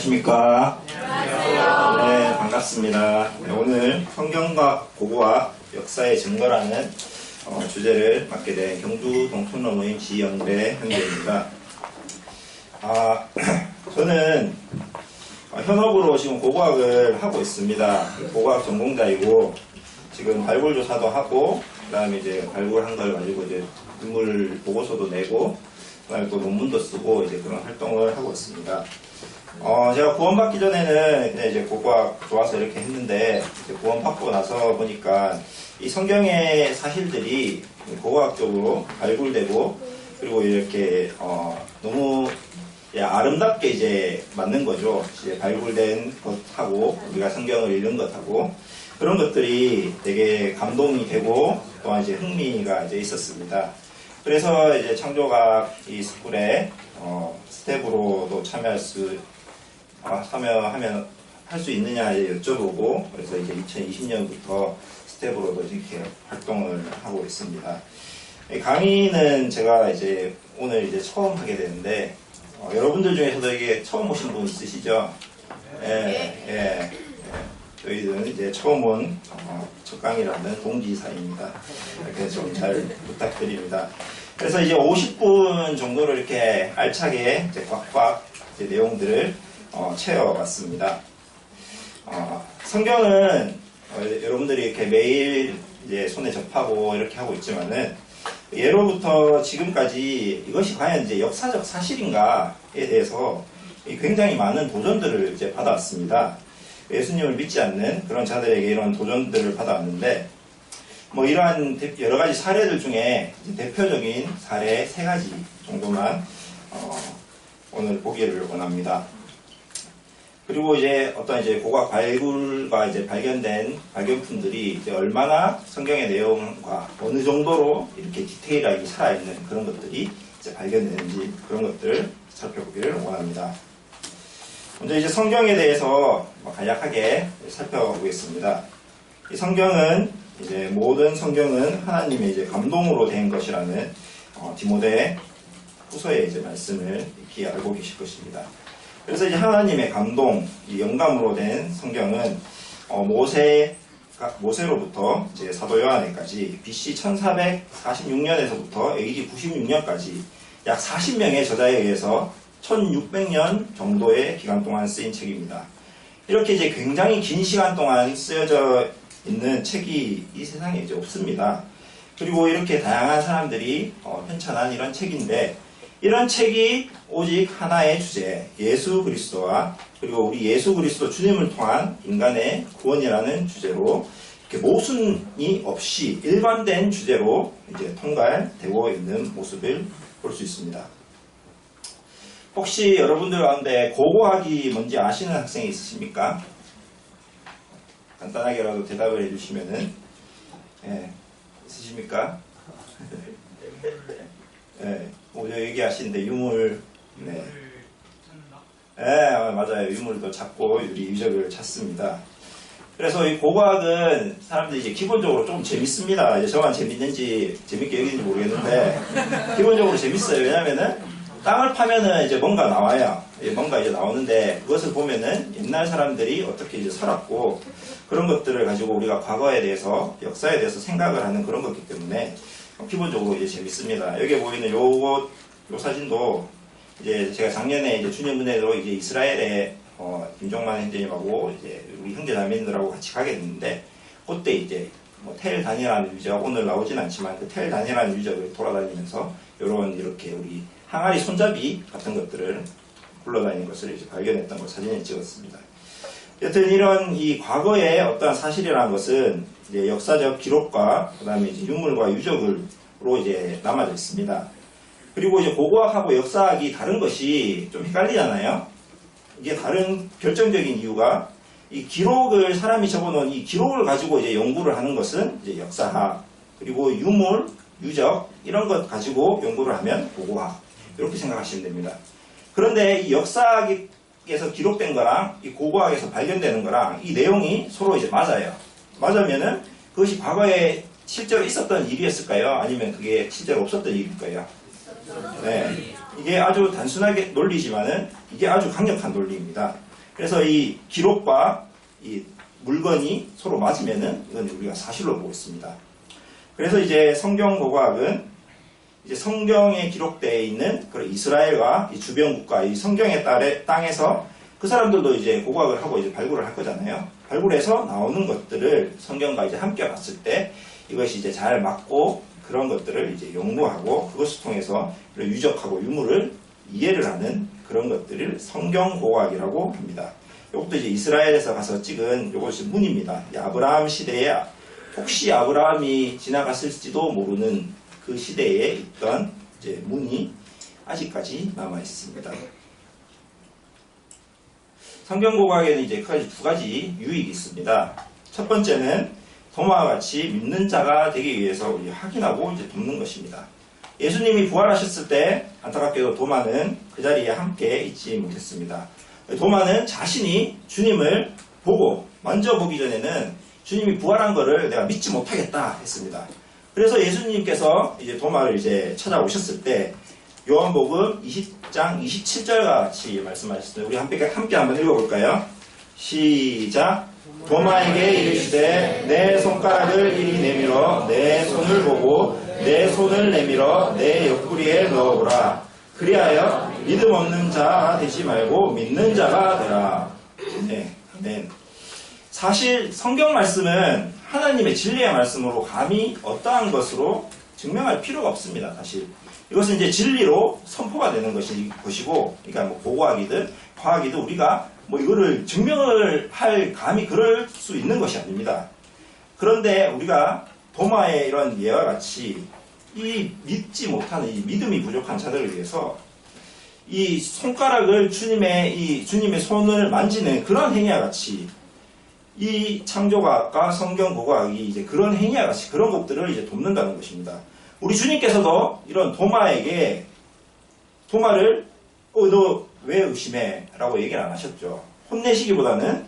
안녕하십니까? 안녕하세요. 네, 반갑습니다. 네, 오늘 성경과 고고학 역사의 증거라는 주제를 맡게 된 경주 동촌로모임 지영배 형제입니다. 저는 현업으로 지금 고고학을 하고 있습니다. 고고학 전공자이고 지금 발굴조사도 하고 그다음에 이제 발굴한 걸 가지고 이제 인물 보고서도 내고 그다음에 또 논문도 쓰고 이제 그런 활동을 하고 있습니다. 제가 구원받기 전에는 그냥 이제 고고학 좋아서 이렇게 했는데 이제 구원받고 나서 보니까 이 성경의 사실들이 고고학적으로 발굴되고 그리고 이렇게 너무 아름답게 이제 맞는 거죠. 이제 발굴된 것하고 우리가 성경을 읽은 것하고 그런 것들이 되게 감동이 되고 또한 이제 흥미가 이제 있었습니다. 그래서 이제 창조학 이 스쿨에 스텝으로도 참여하면 할 수 있느냐 이제 여쭤보고 그래서 이제 2020년부터 스텝으로도 이렇게 활동을 하고 있습니다. 강의는 제가 이제 오늘 이제 처음 하게 되는데 여러분들 중에서도 이게 처음 오신 분 있으시죠? 예. 저희들은 이제 처음 온 첫 강의라는 동지사입니다. 이렇게 좀 잘 부탁드립니다. 그래서 이제 50분 정도를 이렇게 알차게 이제 꽉꽉 이제 내용들을 채워봤습니다. 성경은 여러분들이 이렇게 매일 이제 손에 접하고 이렇게 하고 있지만은 예로부터 지금까지 이것이 과연 이제 역사적 사실인가에 대해서 굉장히 많은 도전들을 이제 받아왔습니다. 예수님을 믿지 않는 그런 자들에게 이런 도전들을 받아왔는데 뭐 이러한 여러 가지 사례들 중에 대표적인 사례 3가지 정도만 오늘 보기를 원합니다. 그리고 이제 어떤 이제 고고학 발굴과 이제 발견된 발견품들이 이제 얼마나 성경의 내용과 어느 정도로 이렇게 디테일하게 살아있는 그런 것들이 이제 발견되는지 그런 것들을 살펴보기를 원합니다. 먼저 이제 성경에 대해서 간략하게 살펴보겠습니다. 이 성경은 이제 모든 성경은 하나님의 이제 감동으로 된 것이라는 디모데 후서의 이제 말씀을 익히 알고 계실 것입니다. 그래서 이제 하나님의 감동, 이 영감으로 된 성경은 모세로부터 이제 사도 요한에까지 BC 1446년에서부터 AD 96년까지 약 40명의 저자에 의해서 1600년 정도의 기간 동안 쓰인 책입니다. 이렇게 이제 굉장히 긴 시간 동안 쓰여져 있는 책이 이 세상에 이제 없습니다. 그리고 이렇게 다양한 사람들이 편찬한 이런 책인데 이런 책이 오직 하나의 주제, 예수 그리스도와 그리고 우리 예수 그리스도 주님을 통한 인간의 구원이라는 주제로 이렇게 모순이 없이 일관된 주제로 이제 통달되고 있는 모습을 볼 수 있습니다. 혹시 여러분들 가운데 고고학이 뭔지 아시는 학생이 있으십니까? 간단하게라도 대답을 해주시면은 있으십니까? 오늘 얘기하시는데 유물 맞아요. 유물도 찾고 유적을 찾습니다. 그래서 이 고고학은 사람들이 이제 기본적으로 좀 재밌습니다. 이제 저만 재밌게 여기는지 모르겠는데 기본적으로 재밌어요. 왜냐면은 땅을 파면은 이제 뭔가 나와요. 뭔가 이제 나오는데 그것을 보면은 옛날 사람들이 어떻게 이제 살았고 그런 것들을 가지고 우리가 과거에 대해서 역사에 대해서 생각을 하는 그런 거기 때문에 기본적으로 이제 재밌습니다. 여기에 보이는 요 사진도 이제 제가 작년에 이제 주년 은혜로 이제 이스라엘에 김종만 형제님하고 이제 우리 형제 자매님들하고 같이 가게 됐는데 그때 이제 텔 단이라는 유적 오늘 나오진 않지만 그 텔 단이라는 유적을 돌아다니면서 이렇게 우리 항아리 손잡이 같은 것들을 굴러다니는 것을 이제 발견했던 걸 사진에 찍었습니다. 여튼 이런 이 과거의 어떠한 사실이라는 것은 이제 역사적 기록과 그다음에 이제 유물과 유적으로 이제 남아져 있습니다. 그리고 이제 고고학하고 역사학이 다른 것이 좀 헷갈리잖아요. 이게 다른 결정적인 이유가 이 기록을 사람이 적어놓은 이 기록을 가지고 이제 연구를 하는 것은 이제 역사학 그리고 유물, 유적 이런 것 가지고 연구를 하면 고고학 이렇게 생각하시면 됩니다. 그런데 이 역사학에서 기록된 거랑 이 고고학에서 발견되는 거랑 이 내용이 서로 이제 맞아요. 맞으면은 그것이 과거에 실제로 있었던 일이었을까요? 아니면 그게 실제로 없었던 일일까요? 네. 이게 아주 단순하게 논리지만은 이게 아주 강력한 논리입니다. 그래서 이 기록과 이 물건이 서로 맞으면은 이건 우리가 사실로 보고 있습니다. 그래서 이제 성경 고고학은 이제 성경에 기록되어 있는 그런 이스라엘과 이 주변 국가, 이 성경의 땅에서 그 사람들도 이제 고고학을 하고 이제 발굴을 할 거잖아요. 발굴해서 나오는 것들을 성경과 이제 함께 봤을 때 이것이 이제 잘 맞고 그런 것들을 이제 연구하고 그것을 통해서 유적하고 유물을 이해를 하는 그런 것들을 성경 고고학이라고 합니다. 이것도 이제 이스라엘에서 가서 찍은 이것이 문입니다. 아브라함 시대에 혹시 아브라함이 지나갔을지도 모르는 그 시대에 있던 이제 문이 아직까지 남아 있습니다. 성경 고고학에는 이제 두 가지 유익이 있습니다. 첫 번째는 도마와 같이 믿는 자가 되기 위해서 우리 확인하고 이제 돕는 것입니다. 예수님이 부활하셨을 때 안타깝게도 도마는 그 자리에 함께 있지 못했습니다. 도마는 자신이 주님을 보고 만져보기 전에는 주님이 부활한 것을 내가 믿지 못하겠다 했습니다. 그래서 예수님께서 이제 도마를 이제 찾아오셨을 때 요한복음 20장 27절과 같이 말씀하셨어요. 우리 함께 한번 읽어볼까요? 시작. 도마에게 이르시되 내 손가락을 이리 내밀어 내 손을 보고 내 손을 내밀어 내 옆구리에 넣어보라. 그리하여 믿음 없는 자 되지 말고 믿는 자가 되라. 네, 아멘. 사실 성경 말씀은 하나님의 진리의 말씀으로 감히 어떠한 것으로 증명할 필요가 없습니다. 사실 이것은 이제 진리로 선포가 되는 것이고, 그러니까 뭐 고고학이든 과학이든 우리가 뭐 이거를 증명을 할 감히 그럴 수 있는 것이 아닙니다. 그런데 우리가 도마의 이런 예와 같이 이 믿지 못하는 이 믿음이 부족한 자들을 위해서 이 손가락을 주님의 손을 만지는 그런 행위와 같이 이 창조과학과 성경 고고학이 이제 그런 행위와 같이 그런 것들을 이제 돕는다는 것입니다. 우리 주님께서도 이런 도마에게 도마를 너 왜 의심해? 라고 얘기를 안 하셨죠. 혼내시기보다는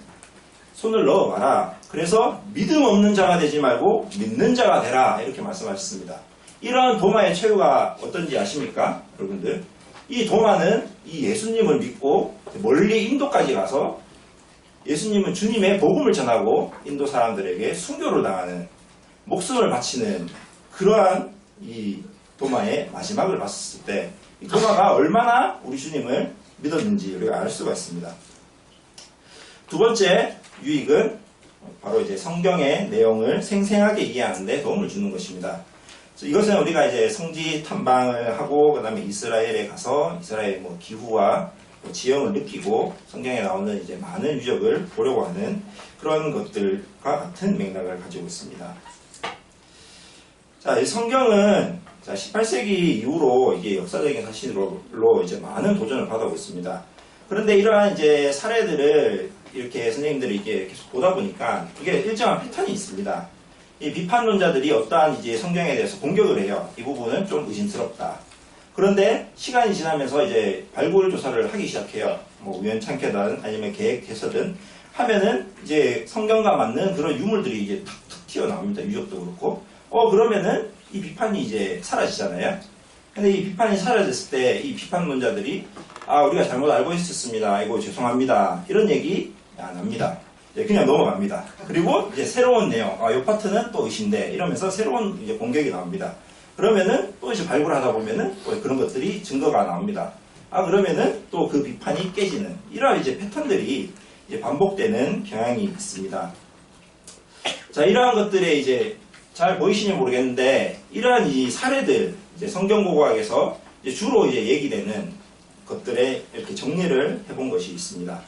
손을 넣어봐라. 그래서 믿음 없는 자가 되지 말고 믿는 자가 되라. 이렇게 말씀하셨습니다. 이러한 도마의 최후가 어떤지 아십니까? 여러분들. 이 도마는 이 예수님을 믿고 멀리 인도까지 가서 예수님은 주님의 복음을 전하고 인도 사람들에게 순교를 당하는 목숨을 바치는 그러한 이 도마의 마지막을 봤을 때 이 도마가 얼마나 우리 주님을 믿었는지 우리가 알 수가 있습니다. 두 번째 유익은 바로 이제 성경의 내용을 생생하게 이해하는 데 도움을 주는 것입니다. 이것은 우리가 이제 성지 탐방을 하고 그다음에 이스라엘에 가서 이스라엘 뭐 기후와 지형을 느끼고 성경에 나오는 이제 많은 유적을 보려고 하는 그런 것들과 같은 맥락을 가지고 있습니다. 자, 이 성경은 18세기 이후로 이게 역사적인 사실로 이제 많은 도전을 받아오고 있습니다. 그런데 이러한 이제 사례들을 이렇게 선생님들이 이게 계속 보다 보니까 그게 일정한 패턴이 있습니다. 이 비판론자들이 어떠한 이제 성경에 대해서 공격을 해요. 이 부분은 좀 의심스럽다. 그런데 시간이 지나면서 이제 발굴 조사를 하기 시작해요. 뭐 우연찮게든 아니면 계획해서든 하면은 이제 성경과 맞는 그런 유물들이 이제 탁탁 튀어나옵니다. 유적도 그렇고. 그러면은 이 비판이 이제 사라지잖아요. 근데 이 비판이 사라졌을 때 이 비판론자들이 우리가 잘못 알고 있었습니다. 아이고 죄송합니다. 이런 얘기 안 합니다. 그냥 넘어갑니다. 그리고 이제 새로운 내용, 이 파트는 또 의심돼. 이러면서 새로운 이제 공격이 나옵니다. 그러면은 또 이제 발굴하다 보면은 또 그런 것들이 증거가 나옵니다. 그러면은 또 그 비판이 깨지는 이러한 이제 패턴들이 이제 반복되는 경향이 있습니다. 자, 이러한 것들에 이제 잘 보이시는지 모르겠는데 이러한 이 사례들 이제 성경 고고학에서 이제 주로 이제 얘기되는 것들에 이렇게 정리를 해본 것이 있습니다.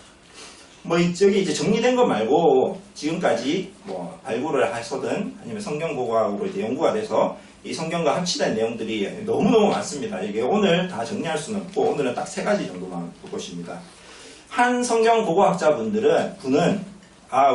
뭐 저기 이제 정리된 것 말고 지금까지 뭐 발굴을 하서든 아니면 성경 고고학으로 이제 연구가 돼서 이 성경과 합치된 내용들이 너무너무 많습니다. 이게 오늘 다 정리할 수는 없고 오늘은 딱 3가지 정도만 볼 것입니다. 한 성경 고고학자분은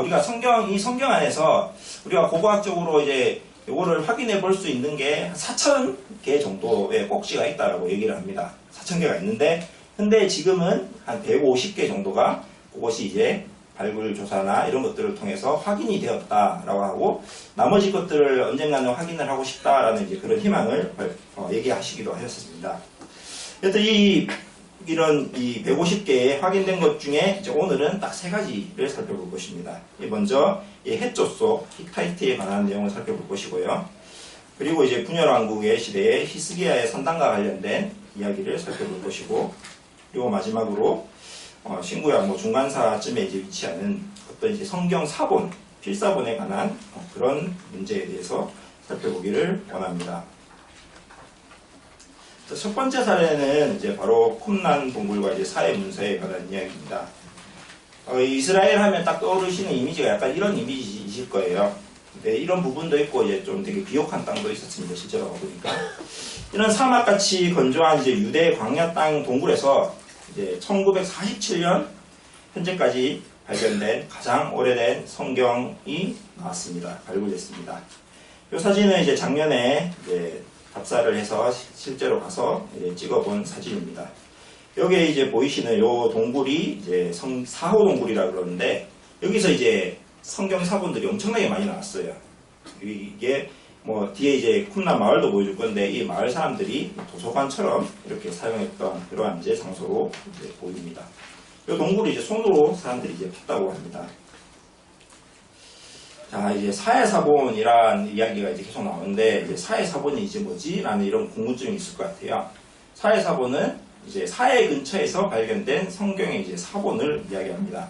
우리가 이 성경 안에서 우리가 고고학적으로 이제 요거를 확인해 볼 수 있는 게 4,000개 정도의 꼭지가 있다라고 얘기를 합니다. 4,000개가 있는데 근데 지금은 한 150개 정도가 그것이 이제 발굴 조사나 이런 것들을 통해서 확인이 되었다라고 하고 나머지 것들을 언젠가는 확인을 하고 싶다라는 이제 그런 희망을 얘기하시기도 하셨습니다. 여튼 이 이런 이 150개의 확인된 것 중에 이제 오늘은 딱 세 가지를 살펴볼 것입니다. 먼저 이 해조소 히타이트에 관한 내용을 살펴볼 것이고요. 그리고 이제 분열왕국의 시대에 히스기야의 선당과 관련된 이야기를 살펴볼 것이고, 그리고 마지막으로 신구약 중간사쯤에 이제 위치하는 어떤 이제 성경 사본, 필사본에 관한 그런 문제에 대해서 살펴보기를 원합니다. 첫 번째 사례는 이제 바로 쿰란 동굴과 이제 사회 문서에 관한 이야기입니다. 이스라엘 하면 딱 떠오르시는 이미지가 약간 이런 이미지이실 거예요. 근데 이런 부분도 있고 이제 좀 되게 비옥한 땅도 있었습니다. 실제로 가보니까 이런 사막같이 건조한 이제 유대 광야 땅 동굴에서 이제 1947년 현재까지 발견된 가장 오래된 성경이 나왔습니다. 발굴됐습니다. 이 사진은 이제 작년에 이제 답사를 해서 실제로 가서 이제 찍어본 사진입니다. 여기에 이제 보이시는 요 동굴이 이제 사호 동굴이라 그러는데, 여기서 이제 성경 사본들이 엄청나게 많이 나왔어요. 이게 뒤에 이제 쿰란 마을도 보여줄 건데, 이 마을 사람들이 도서관처럼 이렇게 사용했던 그러한 이제 장소로 이제 보입니다. 이 동굴이 이제 손으로 사람들이 이제 팠다고 합니다. 자, 이제 사해사본이란 이야기가 이제 계속 나오는데, 이제 사해사본이 이제 뭐지? 라는 이런 궁금증이 있을 것 같아요. 사해사본은 이제 사해 근처에서 발견된 성경의 이제 사본을 이야기합니다.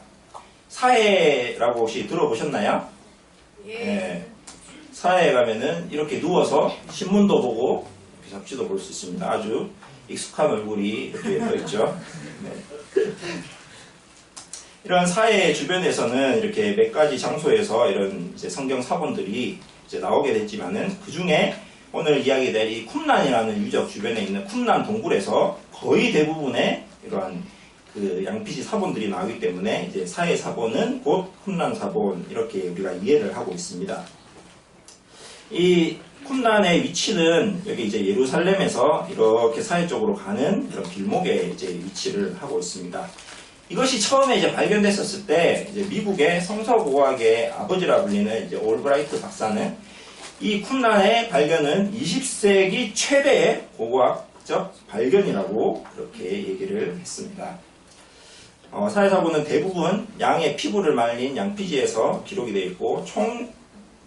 사해라고 혹시 들어보셨나요? 예. 네. 사해에 가면은 이렇게 누워서 신문도 보고 이렇게 잡지도 볼 수 있습니다. 아주 익숙한 얼굴이 이렇게 떠있죠. 네. 이런 사해 주변에서는 이렇게 몇 가지 장소에서 이런 이제 성경 사본들이 이제 나오게 됐지만은, 그 중에 오늘 이야기될 이 쿰란이라는 유적 주변에 있는 쿰란 동굴에서 거의 대부분의 이러한 그 양피지 사본들이 나오기 때문에 이제 사해 사본은 곧 쿰란 사본, 이렇게 우리가 이해를 하고 있습니다. 이 쿰란의 위치는 여기 이제 예루살렘에서 이렇게 사해 쪽으로 가는 이런 길목에 이제 위치를 하고 있습니다. 이것이 처음에 이제 발견됐었을 때, 이제 미국의 성서고고학의 아버지라 불리는 이제 올브라이트 박사는 이 쿰란의 발견은 20세기 최대의 고고학적 발견이라고 그렇게 얘기를 했습니다. 사해사본은 대부분 양의 피부를 말린 양피지에서 기록이 되어 있고,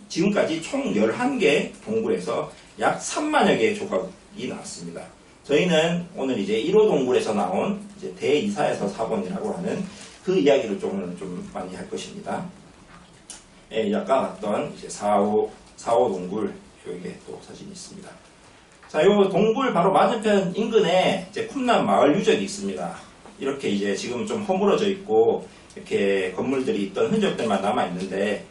지금까지 총 11개 동굴에서 약 3만여 개의 조각이 나왔습니다. 저희는 오늘 이제 1호 동굴에서 나온 이제 대이사에서 사본이라고 하는 그 이야기를 좀 많이 할 것입니다. 예, 아까 봤던 이제 4호 동굴, 여기에 또 사진이 있습니다. 자, 요 동굴 바로 맞은편 인근에 이제 쿰란 마을 유적이 있습니다. 이렇게 이제 지금 좀 허물어져 있고, 이렇게 건물들이 있던 흔적들만 남아 있는데,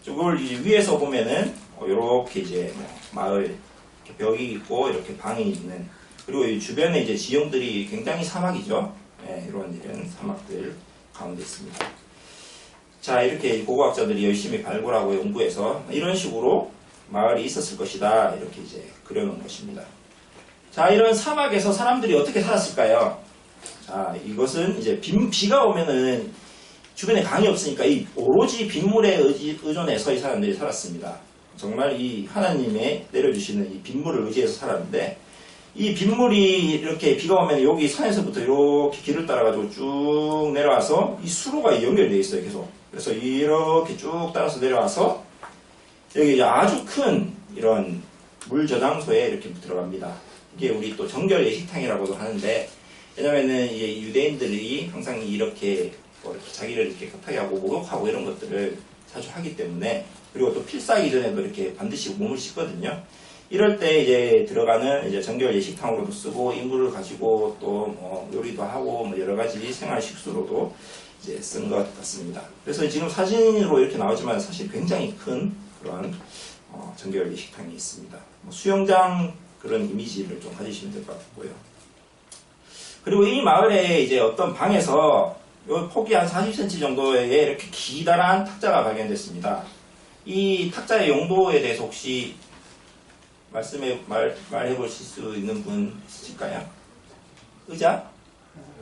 이걸 이제 위에서 보면은 이렇게 이제 마을 이렇게 벽이 있고 이렇게 방이 있는, 그리고 이 주변에 이제 지형들이 굉장히 사막이죠. 네, 이런 사막들 가운데 있습니다. 자, 이렇게 고고학자들이 열심히 발굴하고 연구해서 이런 식으로 마을이 있었을 것이다, 이렇게 이제 그려놓은 것입니다. 자, 이런 사막에서 사람들이 어떻게 살았을까요? 자, 이것은 이제 비가 오면은 주변에 강이 없으니까 이 오로지 빗물에 의존해서 이 사람들이 살았습니다. 정말 이 하나님의 내려주시는 이 빗물을 의지해서 살았는데, 이 빗물이 이렇게 비가 오면 여기 산에서부터 이렇게 길을 따라가지고 쭉 내려와서 이 수로가 연결되어 있어요, 계속. 그래서 이렇게 쭉 따라서 내려와서 여기 이제 아주 큰 이런 물 저장소에 이렇게 들어갑니다. 이게 우리 또 정결 예식탕이라고도 하는데, 왜냐면은 이 유대인들이 항상 이렇게 자기를 이렇게 깨끗하게 하고 목욕하고 이런 것들을 자주 하기 때문에, 그리고 또 필사하기 전에도 이렇게 반드시 몸을 씻거든요. 이럴 때 이제 들어가는 이제 정결 예식탕으로도 쓰고, 인물을 가지고 또 요리도 하고 여러 가지 생활 식수로도 이제 쓴 것 같습니다. 그래서 지금 사진으로 이렇게 나오지만 사실 굉장히 큰 그런 정결 예식탕이 있습니다. 수영장 그런 이미지를 좀 가지시면 될 것 같고요. 그리고 이 마을에 이제 어떤 방에서 요 폭이 한 40cm 정도의 이렇게 기다란 탁자가 발견됐습니다. 이 탁자의 용도에 대해서 혹시 말해 보실 수 있는 분 있으실까요? 의자?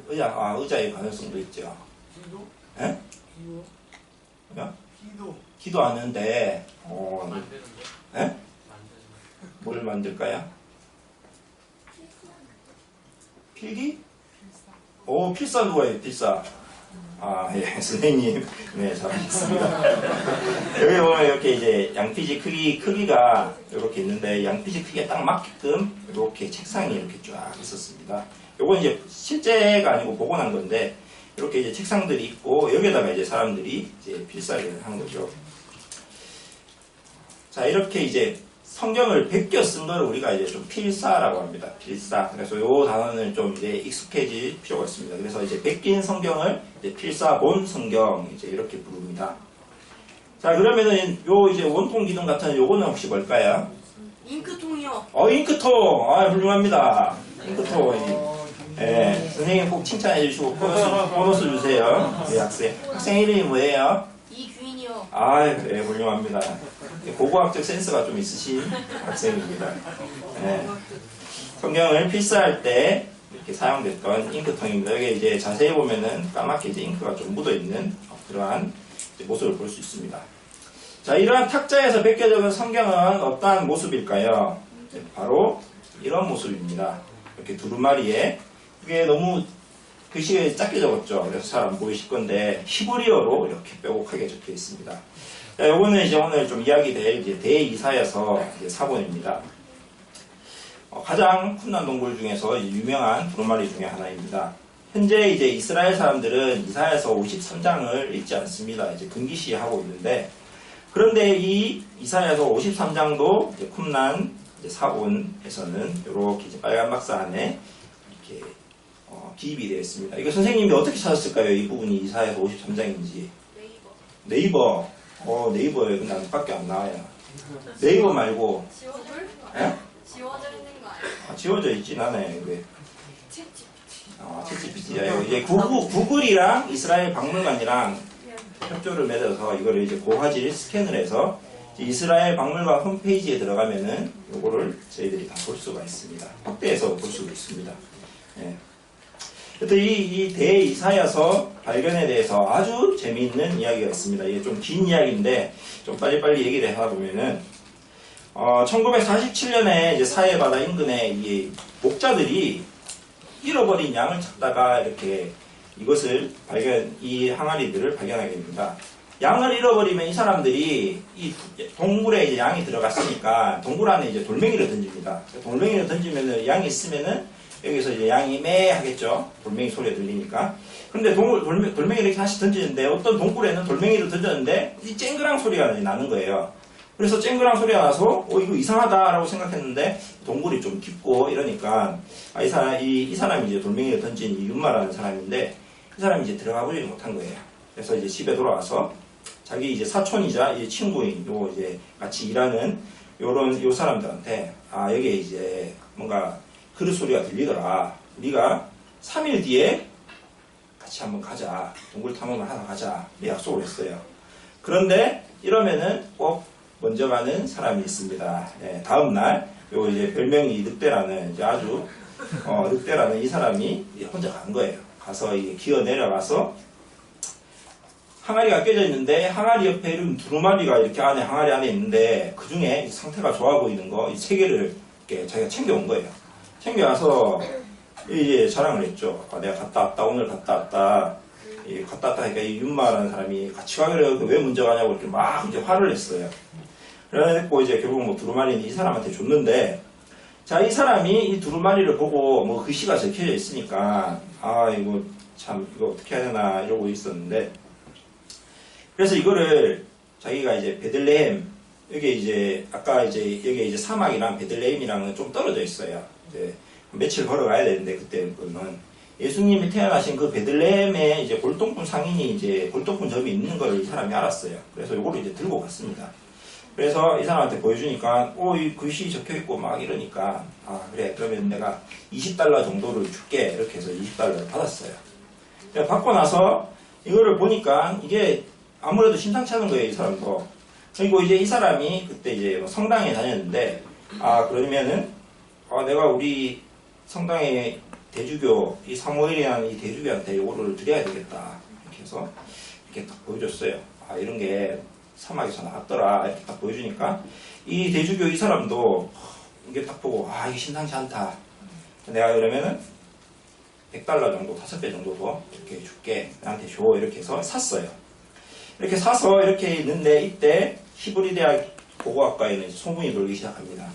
의자의 가능성도 있죠. 기도? 예? 기도? 뭐야? 기도? 기도하는데, 만드는데? 예? 만드는 뭘 만들까요? 필기? 오, 필사 누가요, 필사? 아, 예, 선생님. 네, 잘하셨습니다. 여기 보면 이렇게 이제 양피지 크기가 이렇게 있는데, 양피지 크기에 딱 맞게끔 이렇게 책상이 이렇게 쫙 있었습니다. 요건 이제 실제가 아니고 복원한 건데, 이렇게 이제 책상들이 있고, 여기에다가 이제 사람들이 이제 필사를 한 거죠. 자, 이렇게 이제 성경을 베껴 쓴 거를 우리가 이제 좀 필사라고 합니다. 필사. 그래서 요 단어는 좀 이제 익숙해질 필요가 있습니다. 그래서 이제 베낀 성경을 이제 필사본 성경 이제 이렇게 부릅니다. 자, 그러면은 요 이제 원통 기둥 같은 요거는 혹시 뭘까요? 잉크통이요. 잉크통. 아, 훌륭합니다. 잉크통. 예, 선생님 꼭 칭찬해 주시고 보너스 주세요. 네, 학생 이름이 뭐예요? 이규인이요. 아, 네, 훌륭합니다. 고고학적 센스가 좀 있으신 학생입니다. 네. 성경을 필사할 때 이렇게 사용됐던 잉크통입니다. 여기 이제 자세히 보면은 까맣게 이제 잉크가 좀 묻어 있는 그러한 모습을 볼 수 있습니다. 자, 이러한 탁자에서 베껴져온 성경은 어떠한 모습일까요? 바로 이런 모습입니다. 이렇게 두루마리에 이게 너무 글씨가 작게 적었죠. 그래서 잘 안 보이실 건데 히브리어로 이렇게 빼곡하게 적혀 있습니다. 자, 요거는 이제 오늘 좀 이야기될 이제 대이사야서 사본입니다. 가장 쿰난 동굴 중에서 유명한 두루마리 중에 하나입니다. 현재 이제 이스라엘 사람들은 이사야서 53장을 읽지 않습니다. 이제 금기시하고 있는데, 그런데 이 이사야서 53장도 이제 쿰난 사본에서는 이렇게 이제 빨간 박스 안에 이렇게 기입이 되어 있습니다. 이거 선생님이 어떻게 찾았을까요? 이 부분이 이사야서 53장인지. 네이버. 네이버에 근데 안밖에 안 나와요. 네이버 말고. 예? 지워져 있는 거 아니에요? 지워져 있진 않아요, 이게. 챗GPT. 챗GPT예요. 이제 구글이랑 이스라엘 박물관이랑 협조를 맺어서 이거를 이제 고화질 스캔을 해서 이스라엘 박물관 홈페이지에 들어가면은 요거를 저희들이 다 볼 수가 있습니다. 확대해서 볼 수가 있습니다. 예. 이 대이사야서 발견에 대해서 아주 재미있는 이야기가 있습니다. 이게 좀 긴 이야기인데 좀 빨리빨리 얘기를 하다 보면은 1947년에 이제 사해바다 인근에 이 목자들이 잃어버린 양을 찾다가 이렇게 이 항아리들을 발견하게 됩니다. 양을 잃어버리면 이 사람들이 이 동굴에 이제 양이 들어갔으니까 동굴 안에 이제 돌멩이를 던집니다. 돌멩이를 던지면은 양이 있으면은 여기서 이제 양이 매 하겠죠. 돌멩이 소리가 들리니까. 그런데 돌멩이를 이렇게 하나씩 던지는데 어떤 동굴에는 돌멩이를 던졌는데 이 쨍그랑 소리가 나는 거예요. 그래서 쨍그랑 소리가 나서 이거 이상하다라고 생각했는데 동굴이 좀 깊고 이러니까 이 사람이 이제 돌멩이를 던진 이 윤마라는 사람인데 그 사람이 이제 들어가 보지를 못한 거예요. 그래서 이제 집에 돌아와서 자기 이제 사촌이자 이제 친구인 이제 같이 일하는 요 사람들한테 여기에 이제 뭔가 그릇 소리가 들리더라. 우리가 3일 뒤에 같이 한번 가자. 동굴 탐험을 하러 가자. 약속을 했어요. 그런데 이러면은 꼭 먼저 가는 사람이 있습니다. 네, 다음날 이제 별명이 늑대라는 이제 아주 늑대라는 이 사람이 혼자 간 거예요. 가서 이게 기어 내려가서 항아리가 깨져 있는데 항아리 옆에 이런 두루마리가 이렇게 항아리 안에 있는데 그 중에 상태가 좋아 보이는 거 이 3개를 이렇게 자기가 챙겨온 거예요. 챙겨와서 이제 자랑을 했죠. 내가 갔다 왔다. 오늘 갔다 왔다. 갔다 왔다 하니까 이 윤마라는 사람이 같이 가기로 왜 먼저 가냐고 이렇게 막 이제 화를 냈어요. 그래갖고 이제 결국 두루마리는 이 사람한테 줬는데, 자, 이 사람이 이 두루마리를 보고 글씨가 적혀져 있으니까 이거 어떻게 해야 되나 이러고 있었는데, 그래서 이거를 자기가 이제 베들레헴, 여기 이제 아까 여기 이제 사막이랑 베들레헴이랑은 좀 떨어져 있어요. 이제 며칠 걸어가야 되는데 그때는 예수님이 태어나신 그 베들레헴에 이제 골동품 상인이 이제 골동품 점이 있는 걸 이 사람이 알았어요. 그래서 요거를 이제 들고 갔습니다. 그래서 이 사람한테 보여주니까 이 글씨 적혀있고 막 이러니까 그래 그러면 내가 $20 정도를 줄게 이렇게 해서 $20를 받았어요. 받고 나서 이거를 보니까 이게 아무래도 심상치 않은 거예요. 이 사람도. 그리고 이제 이 사람이 그때 이제 성당에 다녔는데 그러면은 내가 우리 성당의 대주교 이 사무엘이라는 이 대주교한테 이거를 드려야 되겠다 이렇게 해서 이렇게 딱 보여줬어요. 이런 게 사막에서 나왔더라 이렇게 딱 보여주니까 이 대주교 이 사람도 이게 딱 보고 이게 심상치 않다. 내가 그러면은 100달러 정도, 5배 정도 더 이렇게 줄게. 나한테 줘. 이렇게 해서 샀어요. 이렇게 사서 이렇게 있는데 이때 히브리 대학 고고학과에는 소문이 돌기 시작합니다.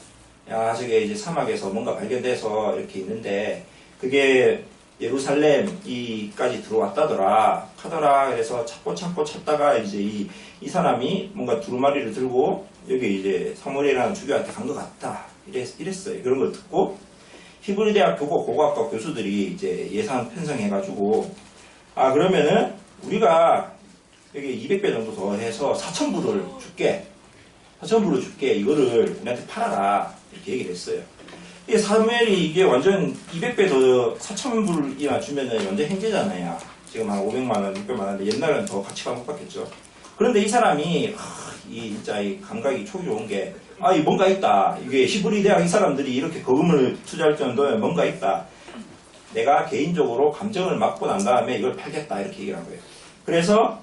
야, 저게 이제 사막에서 뭔가 발견돼서 이렇게 있는데 그게 예루살렘이까지 들어왔다더라 하더라. 그래서 찾고 찾다가 이제 이 사람이 뭔가 두루마리를 들고 여기 이제 사무엘이라는 주교한테 간 것 같다. 이랬어요. 그런 걸 듣고 히브리 대학 고고학과 교수들이 이제 예산 편성해가지고 그러면은 우리가 여기 200배 정도 더 해서 4,000불을 줄게. 4,000불을 줄게. 이거를 우리한테 팔아라. 이렇게 얘기를 했어요. 이게 사무엘이 이게 완전 200배 더 4,000불이나 주면은 완전 행제잖아요. 지금 한 500만원, 600만원인데 옛날에는 더 가치가 못 받겠죠. 그런데 이 사람이, 진짜 이 감각이 촉이 좋은 게, 이 뭔가 있다. 이게 히브리 대학 이 사람들이 이렇게 거금을 투자할 정도면 뭔가 있다. 내가 개인적으로 감정을 막고 난 다음에 이걸 팔겠다. 이렇게 얘기를 한 거예요. 그래서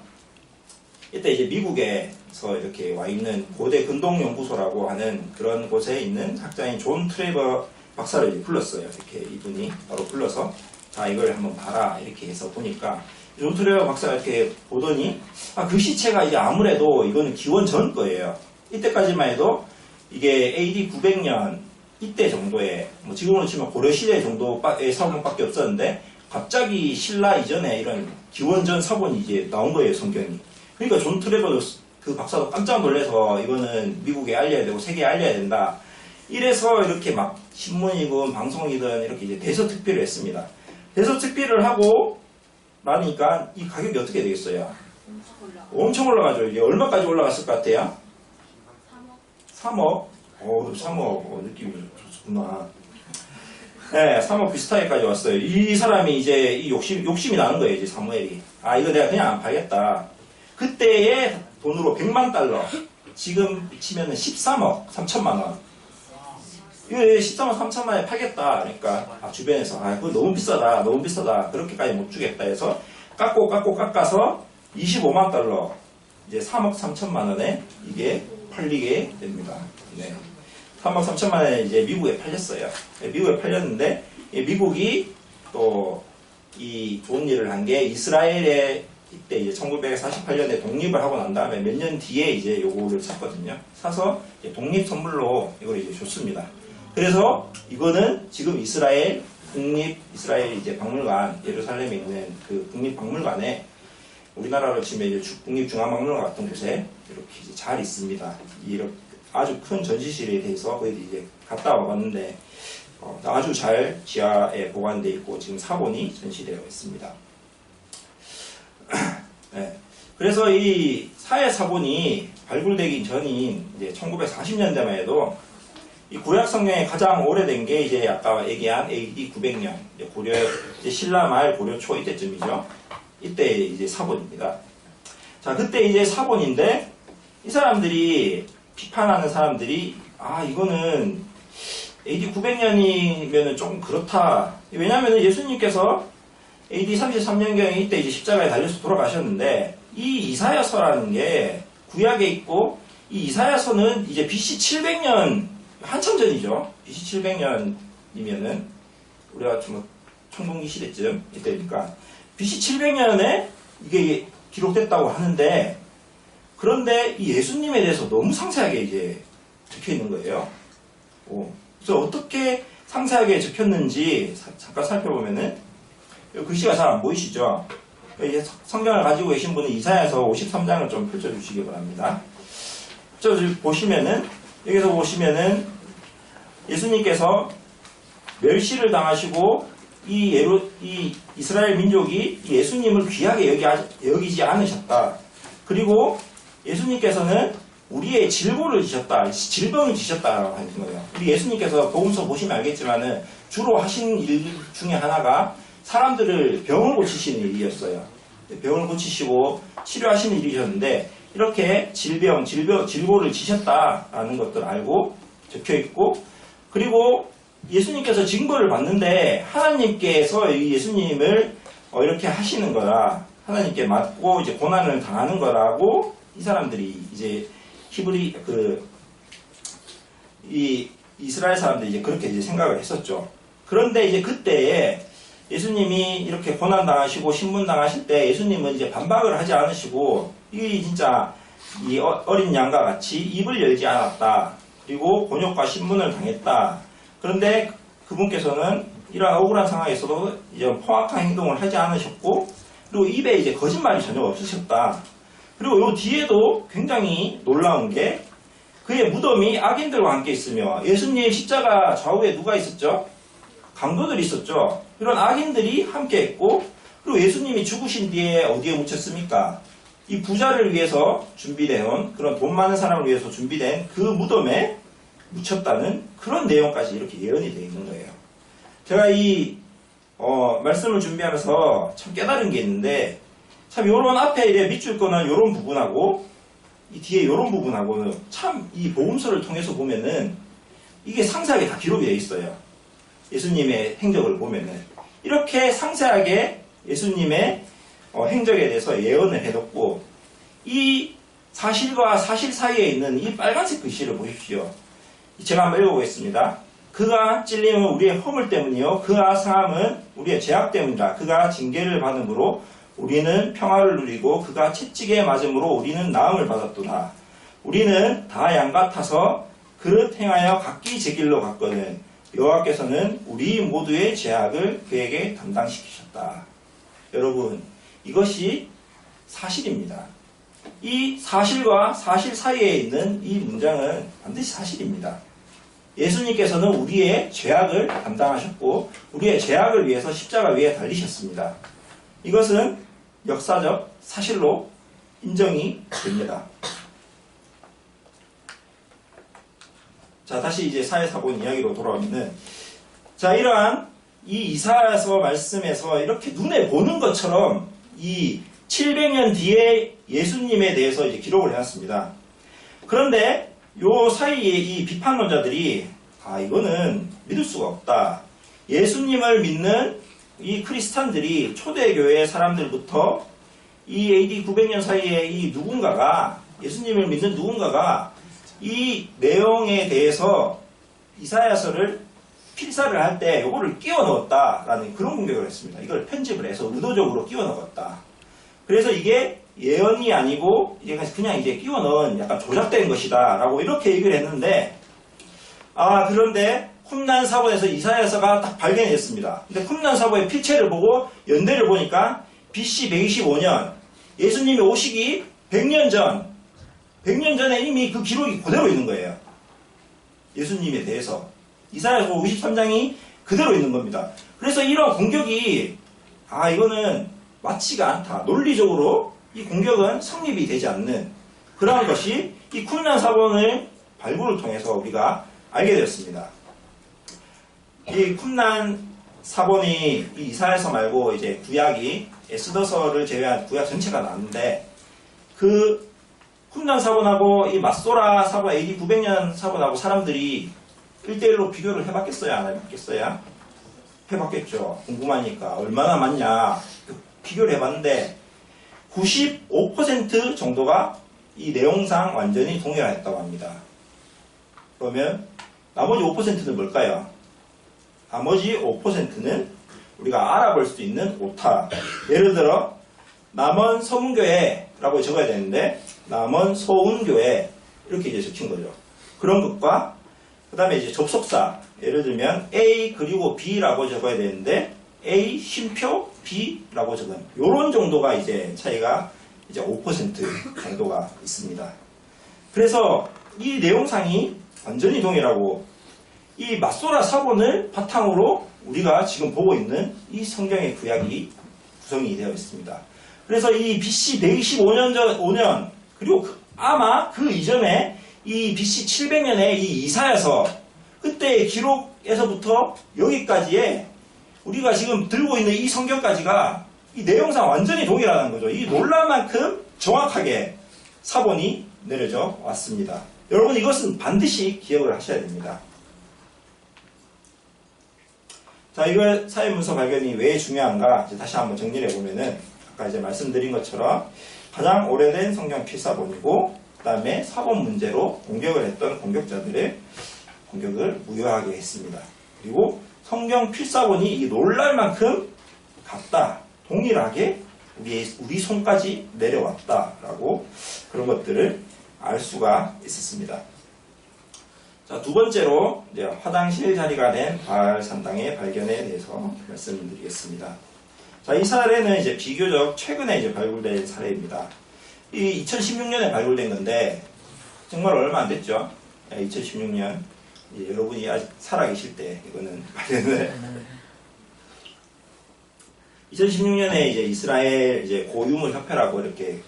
이때 이제 미국에서 이렇게 와 있는 고대 근동연구소라고 하는 그런 곳에 있는 학자인 존 트레버 박사를 이제 불렀어요. 이렇게 이분이 바로 불러서 자, 이걸 한번 봐라. 이렇게 해서 보니까 존 트레버 박사가 이렇게 보더니 그 시체가 이제 아무래도 이거는 기원 전 거예요. 이때까지만 해도 이게 AD 900년 이때 정도에 뭐 지금으로 치면 고려시대 정도의 사본밖에 없었는데 갑자기 신라 이전에 이런 기원 전 사본이 이제 나온 거예요. 성경이. 그러니까 존 트레버도 그 박사도 깜짝 놀라서 이거는 미국에 알려야 되고 세계에 알려야 된다. 이래서 이렇게 막 신문이든 방송이든 이렇게 이제 대서특필을 했습니다. 대서특필을 하고 나니까 이 가격이 어떻게 되겠어요? 엄청 올라가죠. 이게 얼마까지 올라갔을 것 같아요? 3억? 3억. 느낌이 좋구나. 네, 3억 비슷하게까지 왔어요. 이 사람이 이제 이 욕심이 나는 거예요. 이제 사무엘이. 이거 내가 그냥 안 팔겠다. 그때의 돈으로 100만 달러. 지금 치면은 13억 3천만 원. 이거 13억 3천만 원에 팔겠다. 그러니까 주변에서 그거 너무 비싸다. 너무 비싸다. 그렇게까지 못 주겠다 해서 깎아서 25만 달러. 이제 3억 3천만 원에 이게 팔리게 됩니다. 네. 3억 3천만 원에 이제 미국에 팔렸어요. 미국에 팔렸는데 미국이 또 이 좋은 일을 한 게 이스라엘의 이때 이제 1948년에 독립을 하고 난 다음에 몇 년 뒤에 이제 요거를 샀거든요. 사서 독립 선물로 이걸 이제 줬습니다. 그래서 이거는 지금 이스라엘 이제 박물관, 예루살렘에 있는 그 국립박물관에 우리나라로 치면 이제 국립중앙박물관 같은 곳에 이렇게 이제 잘 있습니다. 이렇게 아주 큰 전시실에 대해서 거기 이제 갔다 와봤는데 아주 잘 지하에 보관되어 있고 지금 사본이 전시되어 있습니다. 네. 그래서 이 사회 사본이 발굴되기 전인 이제 1940년대만 해도 이 구약 성경에 가장 오래된 게 이제 아까 얘기한 AD 900년 고려 이제 신라 말 고려 초 이때쯤이죠. 이때 이제 사본입니다. 자, 그때 이제 사본인데 이 사람들이 비판하는 사람들이 이거는 AD 900년이면은 조금 그렇다. 왜냐하면 예수님께서 AD 33년경에 이때 이제 십자가에 달려서 돌아가셨는데 이 이사야서라는 게 구약에 있고 이 이사야서는 이제 BC 700년 한참 전이죠. BC 700년이면은 우리가 좀 청동기 시대쯤 이때니까 BC 700년에 이게 기록됐다고 하는데 그런데 이 예수님에 대해서 너무 상세하게 이제 적혀 있는 거예요. 그래서 어떻게 상세하게 적혔는지 잠깐 살펴보면은 글씨가 잘 안 보이시죠? 이제 성경을 가지고 계신 분은 이사야서 53장을 좀 펼쳐주시기 바랍니다. 보시면은 여기서 보시면은 예수님께서 멸시를 당하시고 이 이스라엘 민족이 예수님을 귀하게 여기지 않으셨다. 그리고 예수님께서는 우리의 질고를 지셨다. 질병을 지셨다라고 하는 거예요. 우리 예수님께서 복음서 보시면 알겠지만은 주로 하신 일 중에 하나가 사람들을 병을 고치시는 일이었어요. 병을 고치시고 치료하시는 일이셨는데 이렇게 질고를 지셨다라는 것들 알고 적혀 있고 그리고 예수님께서 징벌을 받는데 하나님께서 이 예수님을 이렇게 하시는 거라 하나님께 맞고 이제 고난을 당하는 거라고 이 사람들이 이제 이 이스라엘 사람들이 이제 그렇게 이제 생각을 했었죠. 그런데 이제 그때에 예수님이 이렇게 고난당하시고 신문당하실 때 예수님은 이제 반박을 하지 않으시고 이 진짜 이 어린 양과 같이 입을 열지 않았다. 그리고 곤욕과 신문을 당했다. 그런데 그분께서는 이러한 억울한 상황에서도 이제 포악한 행동을 하지 않으셨고, 그리고 입에 이제 거짓말이 전혀 없으셨다. 그리고 요 뒤에도 굉장히 놀라운 게 그의 무덤이 악인들과 함께 있으며, 예수님 십자가 좌우에 누가 있었죠? 강도들이 있었죠. 이런 악인들이 함께 했고, 그리고 예수님이 죽으신 뒤에 어디에 묻혔습니까? 이 부자를 위해서 준비되어 그런 돈 많은 사람을 위해서 준비된 그 무덤에 묻혔다는 그런 내용까지 이렇게 예언이 되어 있는 거예요. 제가 이 말씀을 준비하면서 참 깨달은 게 있는데, 참 요런 앞에 이래 밑줄 거는 요런 부분하고 이 뒤에 요런 부분하고는 참 이 복음서를 통해서 보면은 이게 상세하게 다 기록이 되어 있어요. 예수님의 행적을 보면은 이렇게 상세하게 예수님의 행적에 대해서 예언을 해뒀고, 이 사실과 사실 사이에 있는 이 빨간색 글씨를 보십시오. 제가 한번 읽어보겠습니다. 그가 찔림은 우리의 허물 때문이요 그가 상함은 우리의 죄악 때문이다. 그가 징계를 받음으로 우리는 평화를 누리고 그가 채찍에 맞음으로 우리는 나음을 받았도다. 우리는 다 양 같아서 그릇 행하여 각기 제 길로 갔거든 여호와께서는 우리 모두의 죄악을 그에게 담당시키셨다. 여러분, 이것이 사실입니다. 이 사실과 사실 사이에 있는 이 문장은 반드시 사실입니다. 예수님께서는 우리의 죄악을 담당하셨고 우리의 죄악을 위해서 십자가 위에 달리셨습니다. 이것은 역사적 사실로 인정이 됩니다. 자, 다시 이제 사회사본 이야기로 돌아오면은, 자, 이러한 이 이사야서 말씀에서 이렇게 눈에 보는 것처럼 이 700년 뒤에 예수님에 대해서 이제 기록을 해놨습니다. 그런데 요 사이에 이 비판론자들이 이거는 믿을 수가 없다. 예수님을 믿는 이 크리스찬들이 초대교회 사람들부터 이 AD 900년 사이에 이 누군가가, 예수님을 믿는 누군가가 이 내용에 대해서 이사야서를 필사를 할 때 요거를 끼워 넣었다라는 그런 공격을 했습니다. 이걸 편집을 해서 의도적으로 끼워 넣었다. 그래서 이게 예언이 아니고 이제 그냥 이제 끼워 넣은 약간 조작된 것이다 라고 이렇게 얘기를 했는데, 그런데 쿰난 사본에서 이사야서가 딱 발견이 됐습니다. 근데 쿰난 사본의 필체를 보고 연대를 보니까 BC 125년 예수님이 오시기 100년 전에 이미 그 기록이 그대로 있는 거예요. 예수님에 대해서 이사야서 53장이 그대로 있는 겁니다. 그래서 이런 공격이 이거는 맞지가 않다. 논리적으로 이 공격은 성립이 되지 않는 그러한 것이 이 쿰난 사본의 발굴을 통해서 우리가 알게 되었습니다. 이 쿰난 사본이 이 이사야서 말고 이제 구약이 에스더서를 제외한 구약 전체가 나왔는데, 그 쿰난 사본하고 이 맛소라 사본, AD 900년 사본하고 사람들이 1대1로 비교를 해봤겠어요? 안 해봤겠어요? 해봤겠죠. 궁금하니까. 얼마나 많냐. 비교를 해봤는데 95% 정도가 이 내용상 완전히 동일했다고 합니다. 그러면 나머지 5%는 뭘까요? 나머지 5%는 우리가 알아볼 수 있는 오타. 예를 들어 남원 서문교회라고 적어야 되는데 남원 서운교회 이렇게 이제 적힌 거죠. 그런 것과 그 다음에 이제 접속사, 예를 들면 A 그리고 B라고 적어야 되는데 A 쉼표 B라고 적은 요런 정도가 이제 차이가 이제 5% 정도가 있습니다. 그래서 이 내용상이 완전히 동일하고 이 맛소라 사본을 바탕으로 우리가 지금 보고 있는 이 성경의 구약이 구성이 되어 있습니다. 그래서 이 BC 125년 5년 그리고 아마 그 이전에 이 BC 700년에 이 이사야서 그때의 기록에서부터 여기까지의 우리가 지금 들고 있는 이 성경까지가 이 내용상 완전히 동일하다는 거죠. 이 놀랄 만큼 정확하게 사본이 내려져 왔습니다. 여러분, 이것은 반드시 기억을 하셔야 됩니다. 자, 이걸 사회문서 발견이 왜 중요한가 이제 다시 한번 정리를 해보면은 아까 이제 말씀드린 것처럼 가장 오래된 성경 필사본이고 그 다음에 사본 문제로 공격을 했던 공격자들의 공격을 무효하게 했습니다. 그리고 성경 필사본이 이 놀랄 만큼 같다. 동일하게 우리 손까지 내려왔다라고 그런 것들을 알 수가 있었습니다. 자, 두 번째로 이제 화장실 자리가 된 바알 산당의 발견에 대해서 말씀드리겠습니다. 자, 이 사례는 이제 비교적 최근에 이제 발굴된 사례입니다. 이 2016년에 발굴된 건데 정말 얼마 안 됐죠. 2016년 여러분이 아직 살아계실 때 이거는 발견을 2016년에 이제 이스라엘 이제 고유물 협회라고 이렇게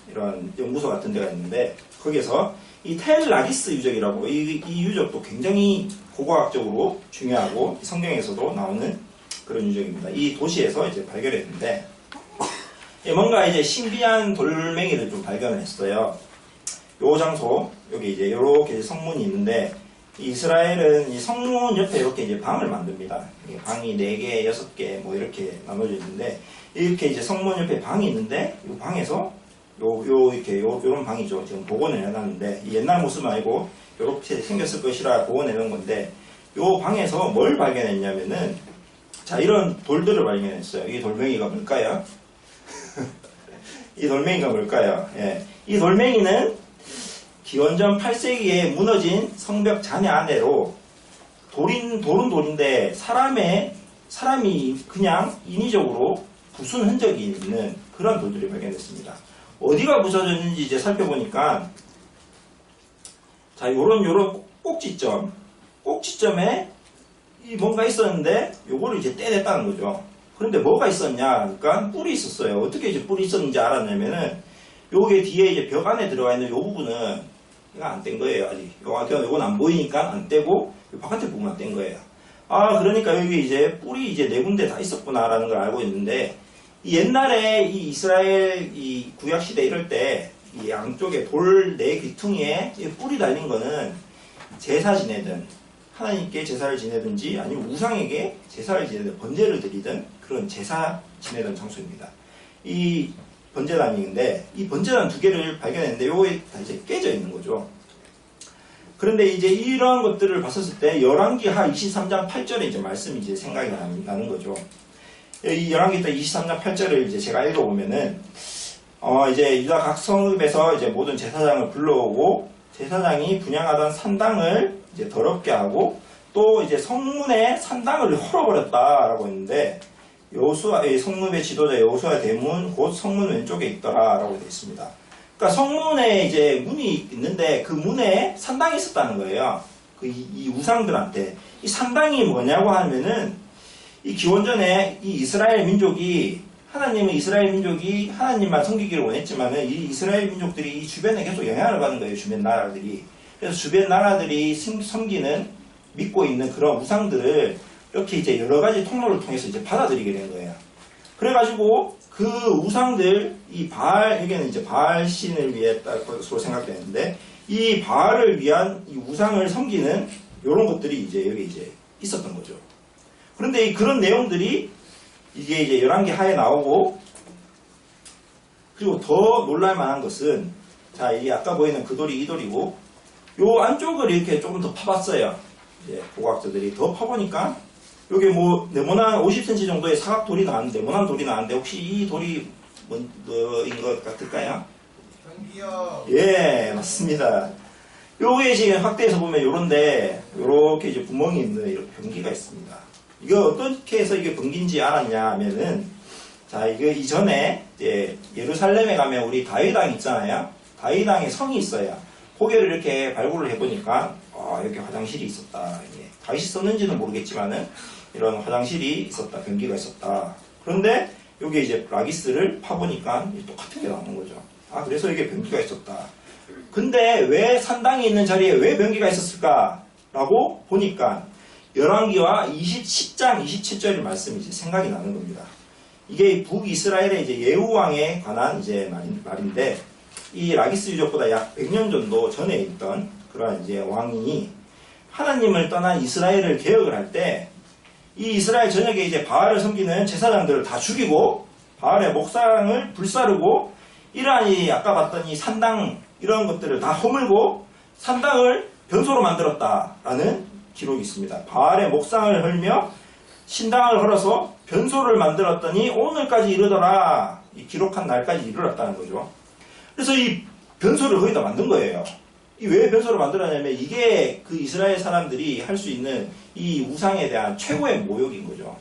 이런 연구소 같은 데가 있는데 거기에서 이 텔 라기스 유적이라고 이 유적도 굉장히 고고학적으로 중요하고 성경에서도 나오는 그런 유적입니다. 이 도시에서 이제 발견했는데 뭔가 이제 신비한 돌멩이를 좀 발견을 했어요. 요 장소 여기 이제 이렇게 성문이 있는데 이스라엘은 이 성문 옆에 이렇게 이제 방을 만듭니다. 방이 4개, 6개 뭐 이렇게 나눠져 있는데 이렇게 이제 성문 옆에 방이 있는데 이 방에서 요런 방이죠. 지금 복원을 해놨는데 옛날 모습 아니고 이렇게 생겼을 것이라 복원해 놓은 건데 요 방에서 뭘 발견했냐면은 자 이런 돌들을 발견했어요. 이 돌멩이가 뭘까요? 이 돌멩이가 뭘까요? 예. 이 돌멩이는 기원전 8세기에 무너진 성벽 잔해 안으로 돌은 돌인데 사람이 그냥 인위적으로 부순 흔적이 있는 그런 돌들이 발견됐습니다. 어디가 부서졌는지 이제 살펴보니까 자 요런 꼭지점에 이 뭔가 있었는데 요거를 이제 떼냈다는 거죠. 그런데 뭐가 있었냐? 그러니까 뿔이 있었어요. 어떻게 이제 뿔이 있었는지 알았냐면은 요게 뒤에 이제 벽 안에 들어가 있는 요 부분은 이거 안 뗀 거예요. 아직 요건 안 보이니까 안 떼고 바깥에 부분만 뗀 거예요. 아 그러니까 여기 이제 뿔이 이제 4군데 다 있었구나라는 걸 알고 있는데 옛날에 이 이스라엘 이 구약시대 이럴 때 이 양쪽에 돌 4귀퉁이에 뿔이 달린 거는 제사 지내든 하나님께 제사를 지내든지 아니면 우상에게 제사를 지내든 번제를 드리든 그런 제사 지내던 장소입니다. 이 번제단인데 이 번제단 2개를 발견했는데 요게 다 이제 깨져 있는 거죠. 그런데 이제 이런 것들을 봤었을 때 열왕기하 23장 8절에 이제 말씀이 이제 생각이 나는 거죠. 이 열왕기 23장 8절을 이제 제가 읽어보면은 이제 유다 각 성읍에서 이제 모든 제사장을 불러오고 제사장이 분향하던 산당을 이제 더럽게 하고 또 이제 성문에 산당을 헐어버렸다라고 했는데 성읍의 지도자 여호수아의 대문 곧 성문 왼쪽에 있더라라고 되어 있습니다. 그러니까 성문에 이제 문이 있는데 그 문에 산당이 있었다는 거예요. 이 우상들한테 이 산당이 뭐냐고 하면은 이 기원전에 이 이스라엘 민족이 하나님만 섬기기를 원했지만은 이 이스라엘 민족들이 이 주변에 계속 영향을 받는 거예요. 주변 나라들이. 그래서 주변 나라들이 섬기는 믿고 있는 그런 우상들을 이렇게 이제 여러 가지 통로를 통해서 이제 받아들이게 된 거예요. 그래가지고 그 우상들 여기는 이제 바알 신을 위했다는 것으로 생각되는데 이 바알을 위한 이 우상을 섬기는 이런 것들이 이제 여기 이제 있었던 거죠. 그런데 그런 내용들이 이게 이제 11개 하에 나오고 그리고 더 놀랄만한 것은 자, 이 아까 보이는 그 돌이 이 돌이고 요 안쪽을 이렇게 조금 더 파봤어요. 이제 고고학자들이 더 파보니까 요게 뭐 네모난 50cm 정도의 사각돌이 나왔는데 네모난 돌이 나왔는데 혹시 이 돌이 뭐인 것 같을까요? 변기요. 예, 맞습니다. 요게 지금 확대해서 보면 요런데 요렇게 이제 구멍이 있는 이렇게 변기가 있습니다. 이거 어떻게 해서 이게 변기인지 알았냐 하면은 자, 이거 이전에 이제 예루살렘에 가면 우리 다윗당 있잖아요. 다윗당에 성이 있어요. 고개를 이렇게 발굴을 해보니까 이렇게 화장실이 있었다. 다윗이 썼는지는 모르겠지만은 이런 화장실이 있었다. 변기가 있었다. 그런데 여기 이제 라기스를 파보니까 똑같은 게 나오는 거죠. 그래서 이게 변기가 있었다. 근데 왜 산당이 있는 자리에 왜 변기가 있었을까? 라고 보니까 열왕기와 10장 27절의 말씀이 이제 생각이 나는 겁니다. 이게 북이스라엘의 이제 예후왕에 관한 이제 말인데 이 라기스 유적보다 약 100년 정도 전에 있던 그런 이제 왕이 하나님을 떠난 이스라엘을 개혁을 할 때 이 이스라엘 전역에 이제 바알을 섬기는 제사장들을 다 죽이고 바알의 목상을 불사르고 이러한 아까 봤던 이 산당 이런 것들을 다 허물고 산당을 변소로 만들었다라는 기록이 있습니다. 바알의 목상을 헐며 신당을 걸어서 변소를 만들었더니 오늘까지 이르더라. 이 기록한 날까지 이르렀다는 거죠. 그래서 이 변소를 거기다 만든 거예요. 이 왜 변소를 만들었냐면 이게 그 이스라엘 사람들이 할 수 있는 이 우상에 대한 최고의 모욕인 거죠.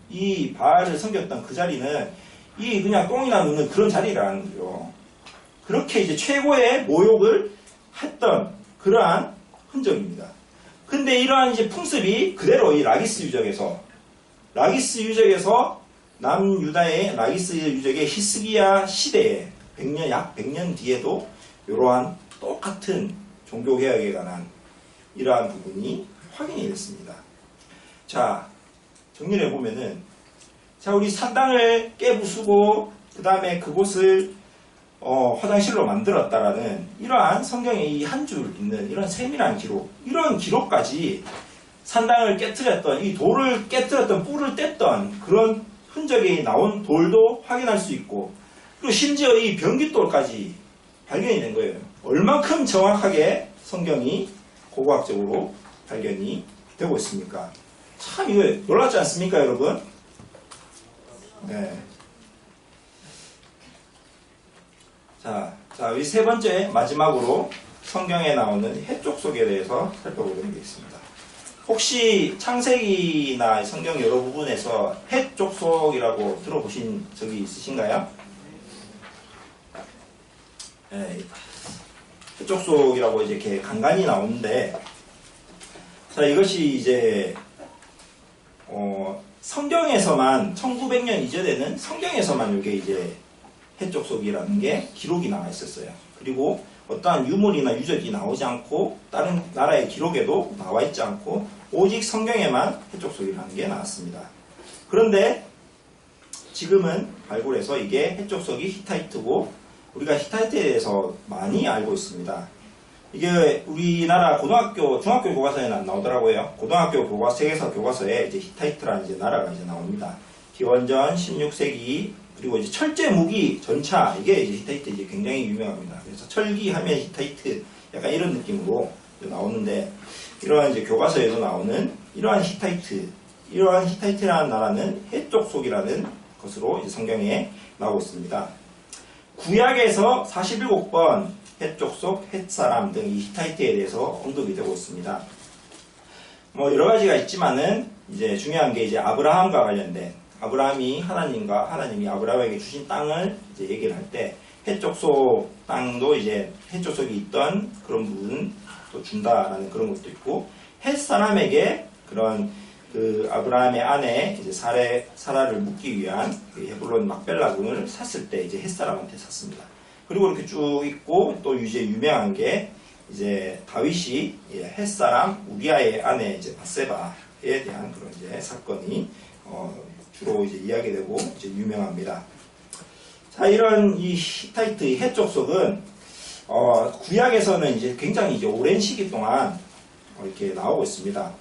이 바알을 섬겼던 그 자리는 이 그냥 똥이나 누는 그런 자리라는 거죠. 그렇게 이제 최고의 모욕을 했던 그러한 흔적입니다. 근데 이러한 이제 풍습이 그대로 이 라기스 유적에서 남유다의 라기스 유적의 히스기야 시대에 약 100년 뒤에도 이러한 똑같은 종교개혁에 관한 이러한 부분이 확인이 됐습니다. 자, 정리를 해보면은, 자, 우리 산당을 깨부수고, 그 다음에 그곳을, 화장실로 만들었다라는 이러한 성경에 이 한 줄 있는 이런 세밀한 기록, 이런 기록까지 산당을 깨뜨렸던, 이 돌을 깨뜨렸던, 뿔을 뗐던 그런 흔적이 나온 돌도 확인할 수 있고, 그리고 심지어 이 변기돌까지 발견이 된 거예요. 얼만큼 정확하게 성경이 고고학적으로 발견이 되고 있습니까? 참 이거 놀랍지 않습니까, 여러분? 네. 자, 우리 세 번째 마지막으로 성경에 나오는 해족속에 대해서 살펴보도록 하겠습니다. 혹시 창세기나 성경 여러 부분에서 해족속이라고 들어보신 적이 있으신가요? 네. 해족속이라고 이렇게 간간히 나오는데, 자, 이것이 이제 성경에서만 1900년 이전에는 성경에서만 이게 이제 해족속이라는 게 기록이 나와 있었어요. 그리고 어떠한 유물이나 유적이 나오지 않고 다른 나라의 기록에도 나와 있지 않고 오직 성경에만 해족속이라는 게 나왔습니다. 그런데 지금은 발굴해서 이게 해족속이 히타이트고 우리가 히타이트에 대해서 많이 알고 있습니다. 이게 우리나라 중학교 교과서에는 안 나오더라고요. 고등학교 교과서, 세계사 교과서에 이제 히타이트라는 이제 나라가 이제 나옵니다. 기원전 16세기, 그리고 이제 철제 무기 전차, 이게 이제 히타이트 이제 굉장히 유명합니다. 그래서 철기 하면 히타이트, 약간 이런 느낌으로 나오는데, 이러한 이제 교과서에도 나오는 이러한 히타이트라는 나라는 해족속이라는 것으로 이제 성경에 나오고 있습니다. 구약에서 47번 해족속, 햇사람 등 이 히타이트에 대해서 언급이 되고 있습니다. 뭐 여러 가지가 있지만은 이제 중요한 게 이제 아브라함과 관련된, 아브라함이 하나님이 아브라함에게 주신 땅을 이제 얘기를 할 때 해족속 땅도 이제 해족속이 있던 그런 부분도 준다라는 그런 것도 있고, 햇사람에게 그런 그 아브라함의 아내 이제 사라를 묻기 위한 그 헤블론 막벨라궁을 샀을 때 이제 햇사람한테 샀습니다. 그리고 이렇게 쭉 있고, 또 이제 유명한 게 이제 다윗이 햇사람 우리아의 아내 이제 바세바에 대한 그런 이제 사건이 주로 이제 이야기되고 이제 유명합니다. 자, 이런 이 히타이트 해족속은 구약에서는 이제 굉장히 이제 오랜 시기 동안 이렇게 나오고 있습니다.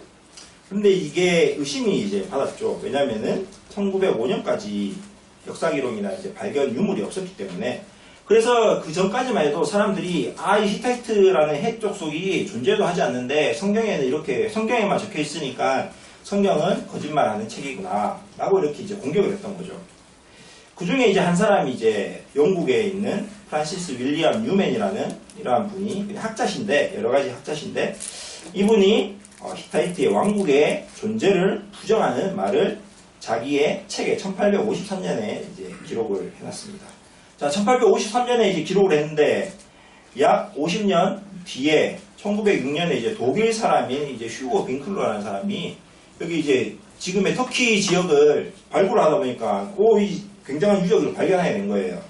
근데 이게 의심이 이제 받았죠. 왜냐면은 1905년까지 역사 기록이나 이제 발견 유물이 없었기 때문에. 그래서 그 전까지만 해도 사람들이 이 히타이트라는 해족속이 존재도 하지 않는데 성경에는 이렇게 성경에만 적혀 있으니까 성경은 거짓말하는 책이구나 라고 이렇게 이제 공격을 했던 거죠. 그 중에 이제 한 사람이 이제 영국에 있는 프란시스 윌리엄 뉴맨이라는 이러한 분이 학자신데, 여러 가지 학자신데, 이분이 히타이트의 왕국의 존재를 부정하는 말을 자기의 책에 1853년에 이제 기록을 해놨습니다. 자, 1853년에 이제 기록을 했는데 약 50년 뒤에 1906년에 이제 독일 사람인 이제 휴고 빈클러라는 사람이 여기 이제 지금의 터키 지역을 발굴하다 보니까 이 굉장한 유적을 발견하게 된 거예요.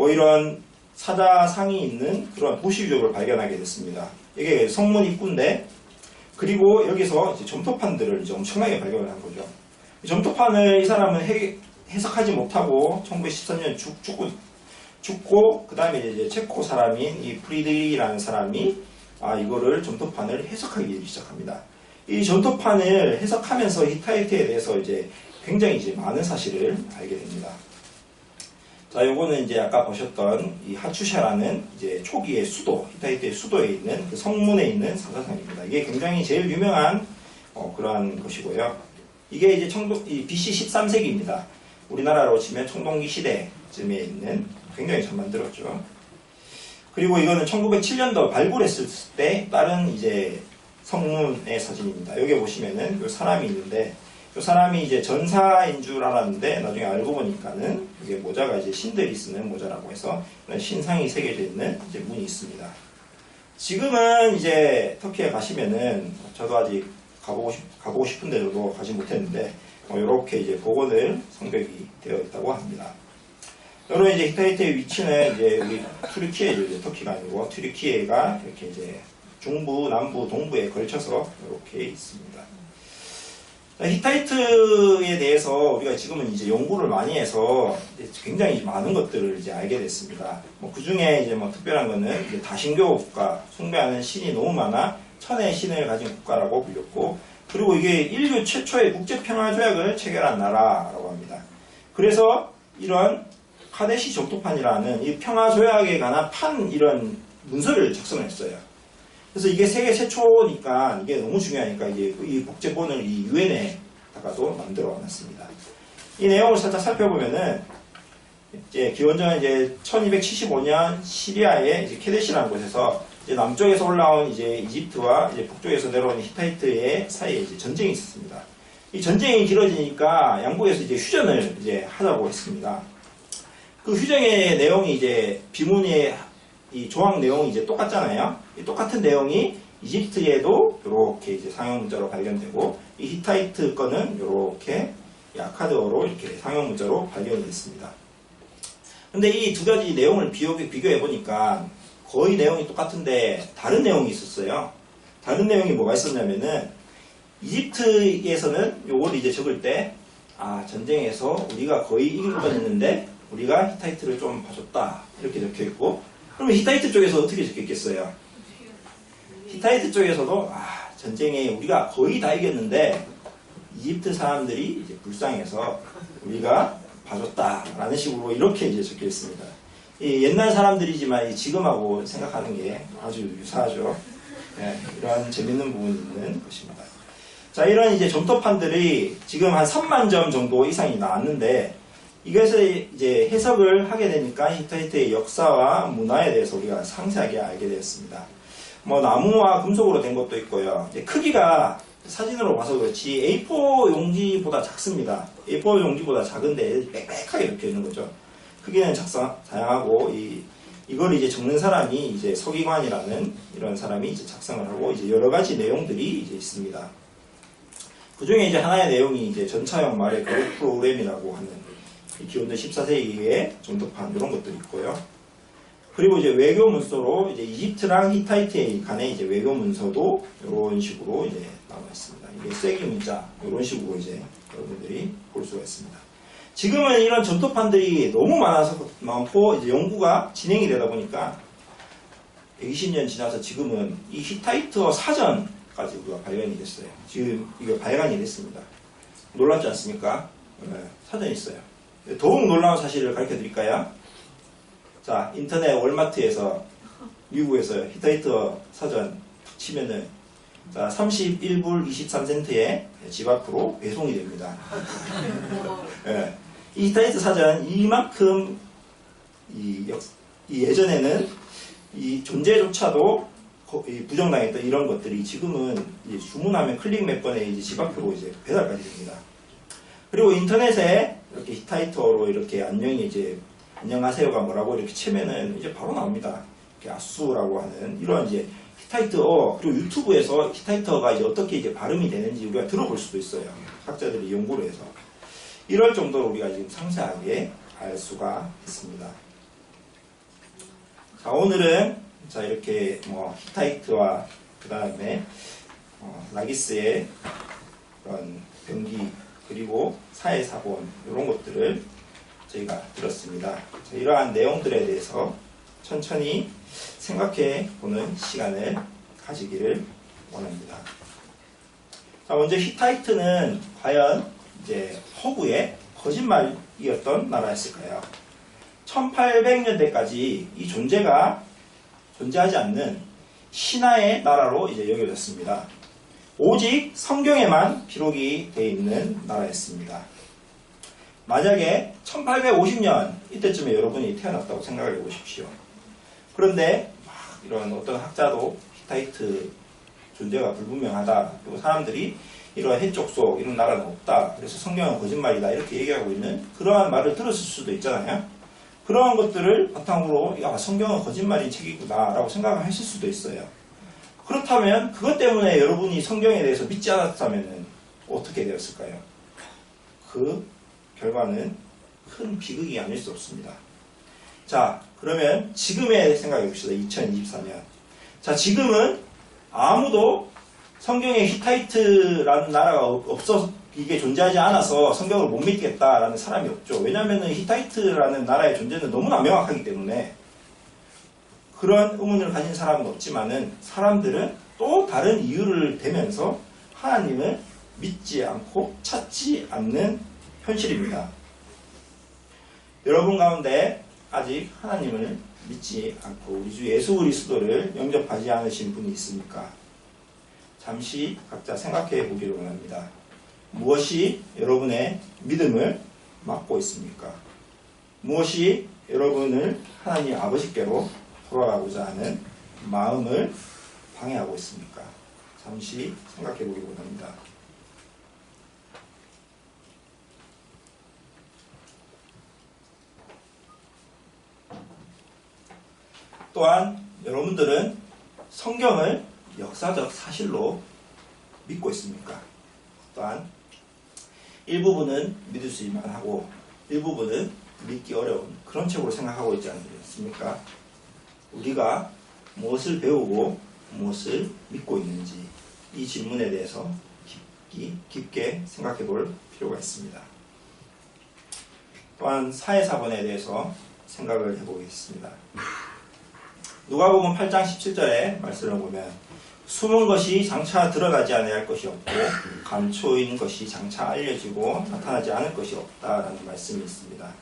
이런 사자상이 있는 그런 도시 유적을 발견하게 됐습니다. 이게 성문 입구인데, 그리고 여기서 이제 점토판들을 이제 엄청나게 발견을 한 거죠. 이 점토판을 이 사람은 해석하지 못하고 1913년 죽고 그 다음에 이제 체코 사람인 이 프리드리히라는 사람이 이거를 점토판을 해석하기 시작합니다. 이 점토판을 해석하면서 히타이트에 대해서 이제 굉장히 이제 많은 사실을 알게 됩니다. 자, 요거는 이제 아까 보셨던 이 하추샤라는 이제 초기의 수도, 히타이트의 수도에 있는 그 성문에 있는 사자상입니다. 이게 굉장히 제일 유명한 그러한 것이고요. 이게 이제 이 BC 13세기입니다. 우리나라로 치면 청동기 시대쯤에 있는 굉장히 잘 만들었죠. 그리고 이거는 1907년도 발굴했을 때 다른 이제 성문의 사진입니다. 여기 보시면은 요 사람이 있는데 요 사람이 이제 전사인 줄 알았는데 나중에 알고 보니까는 이게 모자가 이제 신들이 쓰는 모자라고 해서 신상이 새겨져 있는 이제 문이 있습니다. 지금은 이제 터키에 가시면은 저도 아직 가보고 싶은데 저도 가지 못했는데 이렇게 이제 복원을 성벽이 되어 있다고 합니다. 이런 이제 히타이트의 위치는 이제 우리 튀르키예죠. 이제 터키가 아니고 튀르키예가 이렇게 이제 중부, 남부, 동부에 걸쳐서 이렇게 있습니다. 히타이트에 대해서 우리가 지금은 이제 연구를 많이 해서 굉장히 많은 것들을 이제 알게 됐습니다. 그 중에 이제 특별한 거는 이제 다신교 국가, 숭배하는 신이 너무 많아 천의 신을 가진 국가라고 불렸고, 그리고 이게 인류 최초의 국제평화조약을 체결한 나라라고 합니다. 그래서 이런 카데시 적도판이라는 이 평화조약에 관한 이런 문서를 작성했어요. 그래서 이게 세계 최초니까 이게 너무 중요하니까 이제 이 복제본을 이 유엔에다가도 만들어 놨습니다. 이 내용을 살짝 살펴보면은 이제 기원전 이제 1275년 시리아의 이제 케데시라는 곳에서 이제 남쪽에서 올라온 이제 이집트와 이제 북쪽에서 내려온 히타이트의 사이에 이제 전쟁이 있었습니다. 이 전쟁이 길어지니까 양국에서 이제 휴전을 이제 하자고 했습니다. 그 휴전의 내용이 이제 비문의 이 조항 내용이 이제 똑같잖아요. 이 똑같은 내용이 이집트에도 이렇게 이제 상형 문자로 발견되고, 이 히타이트 거는 이렇게 아카드어로 이렇게 상형 문자로 발견이 됐습니다. 근데 이 두 가지 내용을 비교해 보니까 거의 내용이 똑같은데 다른 내용이 있었어요. 다른 내용이 뭐가 있었냐면은 이집트에서는 요걸 이제 적을 때 전쟁에서 우리가 거의 이길 뻔했는데 우리가 히타이트를 좀 봐줬다 이렇게 적혀 있고, 그러면 히타이트 쪽에서 어떻게 적혔겠어요? 히타이트 쪽에서도 전쟁에 우리가 거의 다 이겼는데 이집트 사람들이 이제 불쌍해서 우리가 봐줬다라는 식으로 이렇게 이제 적혀 있습니다. 이 옛날 사람들이지만 지금하고 생각하는 게 아주 유사하죠. 네, 이런 재밌는 부분이 있는 것입니다. 자, 이런 이제 점토판들이 지금 한 3만 점 정도 이상이 나왔는데, 이것을 이제 해석을 하게 되니까 히타이트의 역사와 문화에 대해서 우리가 상세하게 알게 되었습니다. 나무와 금속으로 된 것도 있고요. 이제 크기가 사진으로 봐서 그렇지 A4 용지보다 작습니다. A4 용지보다 작은데 빽빽하게 이렇게 있는 거죠. 크기는 다양하고 이걸 이제 적는 사람이 이제 서기관이라는 이런 사람이 이제 작성을 하고 이제 여러 가지 내용들이 이제 있습니다. 그 중에 이제 하나의 내용이 이제 전차형 말의 교육 프로그램이라고 하는 기원전 14세기의 점토판 이런 것들이 있고요. 그리고 이제 외교 문서로 이제 이집트랑 히타이트 간의 이제 외교 문서도 이런 식으로 이제 나와 있습니다. 이게 쐐기 문자 이런 식으로 이제 여러분들이 볼 수가 있습니다. 지금은 이런 점토판들이 너무 많고 이제 연구가 진행이 되다 보니까 120년 지나서 지금은 이 히타이트어 사전까지 우리가 발견이 됐어요. 지금 이거 발간이 됐습니다. 놀랍지 않습니까? 네, 사전이 있어요. 더욱 놀라운 사실을 가르쳐 드릴까요? 자, 인터넷 월마트에서 미국에서 히타이트어 사전 치면은 자, 31불 23센트에 집 앞으로 배송이 됩니다. 네. 이 히타이트 사전 이만큼 예전에는 이 존재조차도 부정당했던 이런 것들이 지금은 주문하면 클릭 몇 번에 이제 집 앞으로 이제 배달까지 됩니다. 그리고 인터넷에 이렇게 히타이트어로 이렇게 안녕하세요가 뭐라고 이렇게 치면은 이제 바로 나옵니다. 이렇게 아수라고 하는 이런 이제 히타이트어, 그리고 유튜브에서 히타이트어가 이제 어떻게 이제 발음이 되는지 우리가 들어볼 수도 있어요. 학자들이 연구를 해서. 이럴 정도로 우리가 지금 상세하게 알 수가 있습니다. 자, 오늘은 자, 이렇게 히타이트와 그 다음에 라기스의 그런 병기 그리고 사회사본 이런 것들을 저희가 들었습니다. 이러한 내용들에 대해서 천천히 생각해 보는 시간을 가지기를 원합니다. 자, 먼저 히타이트는 과연 이제 허구의 거짓말이었던 나라였을까요? 1800년대까지 이 존재하지 않는 신화의 나라로 이제 여겨졌습니다. 오직 성경에만 기록이 되어 있는 나라였습니다. 만약에 1850년 이때쯤에 여러분이 태어났다고 생각을 해보십시오. 그런데 막 이런 어떤 학자도 히타이트 존재가 불분명하다. 그리고 사람들이 이러한 해족속 이런 나라는 없다. 그래서 성경은 거짓말이다. 이렇게 얘기하고 있는 그러한 말을 들었을 수도 있잖아요. 그러한 것들을 바탕으로 야 성경은 거짓말인 책이구나 라고 생각을 했을 수도 있어요. 그렇다면 그것 때문에 여러분이 성경에 대해서 믿지 않았다면 어떻게 되었을까요? 그 결과는 큰 비극이 아닐 수 없습니다. 자, 그러면 지금의 생각해 봅시다. 2024년. 자, 지금은 아무도 성경에 히타이트라는 나라가 이게 존재하지 않아서 성경을 못 믿겠다라는 사람이 없죠. 왜냐하면 히타이트라는 나라의 존재는 너무나 명확하기 때문에 그런 의문을 가진 사람은 없지만은 사람들은 또 다른 이유를 대면서 하나님을 믿지 않고 찾지 않는 현실입니다. 여러분 가운데 아직 하나님을 믿지 않고 우리 주 예수 그리스도를 영접하지 않으신 분이 있습니까? 잠시 각자 생각해 보기를 원합니다. 무엇이 여러분의 믿음을 막고 있습니까? 무엇이 여러분을 하나님 아버지께로 돌아가고자 하는 마음을 방해하고 있습니까? 잠시 생각해 보기 원합니다. 또한 여러분들은 성경을 역사적 사실로 믿고 있습니까? 또한 일부분은 믿을 수 있만하고 일부분은 믿기 어려운 그런 책으로 생각하고 있지 않습니까? 우리가 무엇을 배우고 무엇을 믿고 있는지 이 질문에 대해서 깊게 생각해 볼 필요가 있습니다. 또한 사회사본에 대해서 생각을 해보겠습니다. 누가복음 8장 17절의 말씀을 보면 숨은 것이 장차 드러나지 아니할 것이 없고 감초인 것이 장차 알려지고 나타나지 않을 것이 없다라는 말씀이 있습니다.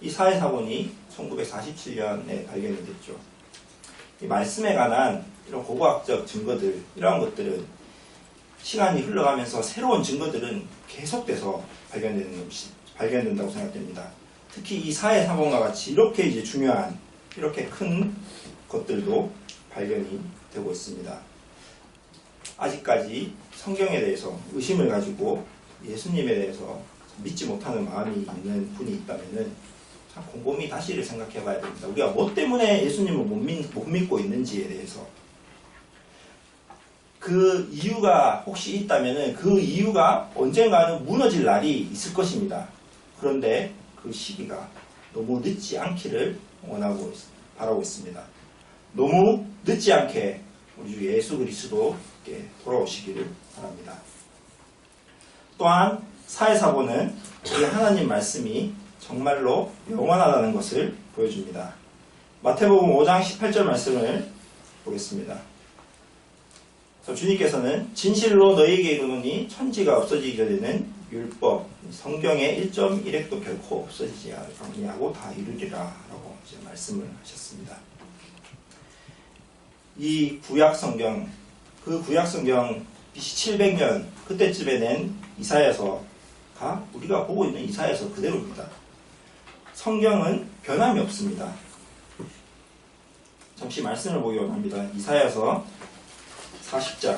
이 사회사본이 1947년에 발견이 됐죠. 이 말씀에 관한 이런 고고학적 증거들, 이러한 것들은 시간이 흘러가면서 새로운 증거들은 계속돼서 발견된다고 생각됩니다. 특히 이 사회사본과 같이 이렇게 이제 중요한, 이렇게 큰 것들도 발견이 되고 있습니다. 아직까지 성경에 대해서 의심을 가지고 예수님에 대해서 믿지 못하는 마음이 있는 분이 있다면 참 곰곰이 다시를 생각해 봐야 됩니다. 우리가 뭐 때문에 예수님을 못 믿고 있는지에 대해서 그 이유가 혹시 있다면 그 이유가 언젠가는 무너질 날이 있을 것입니다. 그런데 그 시기가 너무 늦지 않기를 바라고 있습니다. 너무 늦지 않게 우리 주 예수 그리스도께 돌아오시기를 바랍니다. 또한 사회사본은 우리 하나님 말씀이 정말로 영원하다는 것을 보여줍니다. 마태복음 5장 18절 말씀을 보겠습니다. 주님께서는 진실로 너희에게 이르노니 천지가 없어지기 전에는 율법, 성경의 1.1획도 결코 없어지지 아니하고 다 이루리라 라고 이제 말씀을 하셨습니다. 이 구약성경, 그 구약성경 BC 700년 그때쯤에 낸 이사야서가 우리가 보고 있는 이사야서 그대로입니다. 성경은 변함이 없습니다. 잠시 말씀을 보기 원합니다. 이사야서 40장.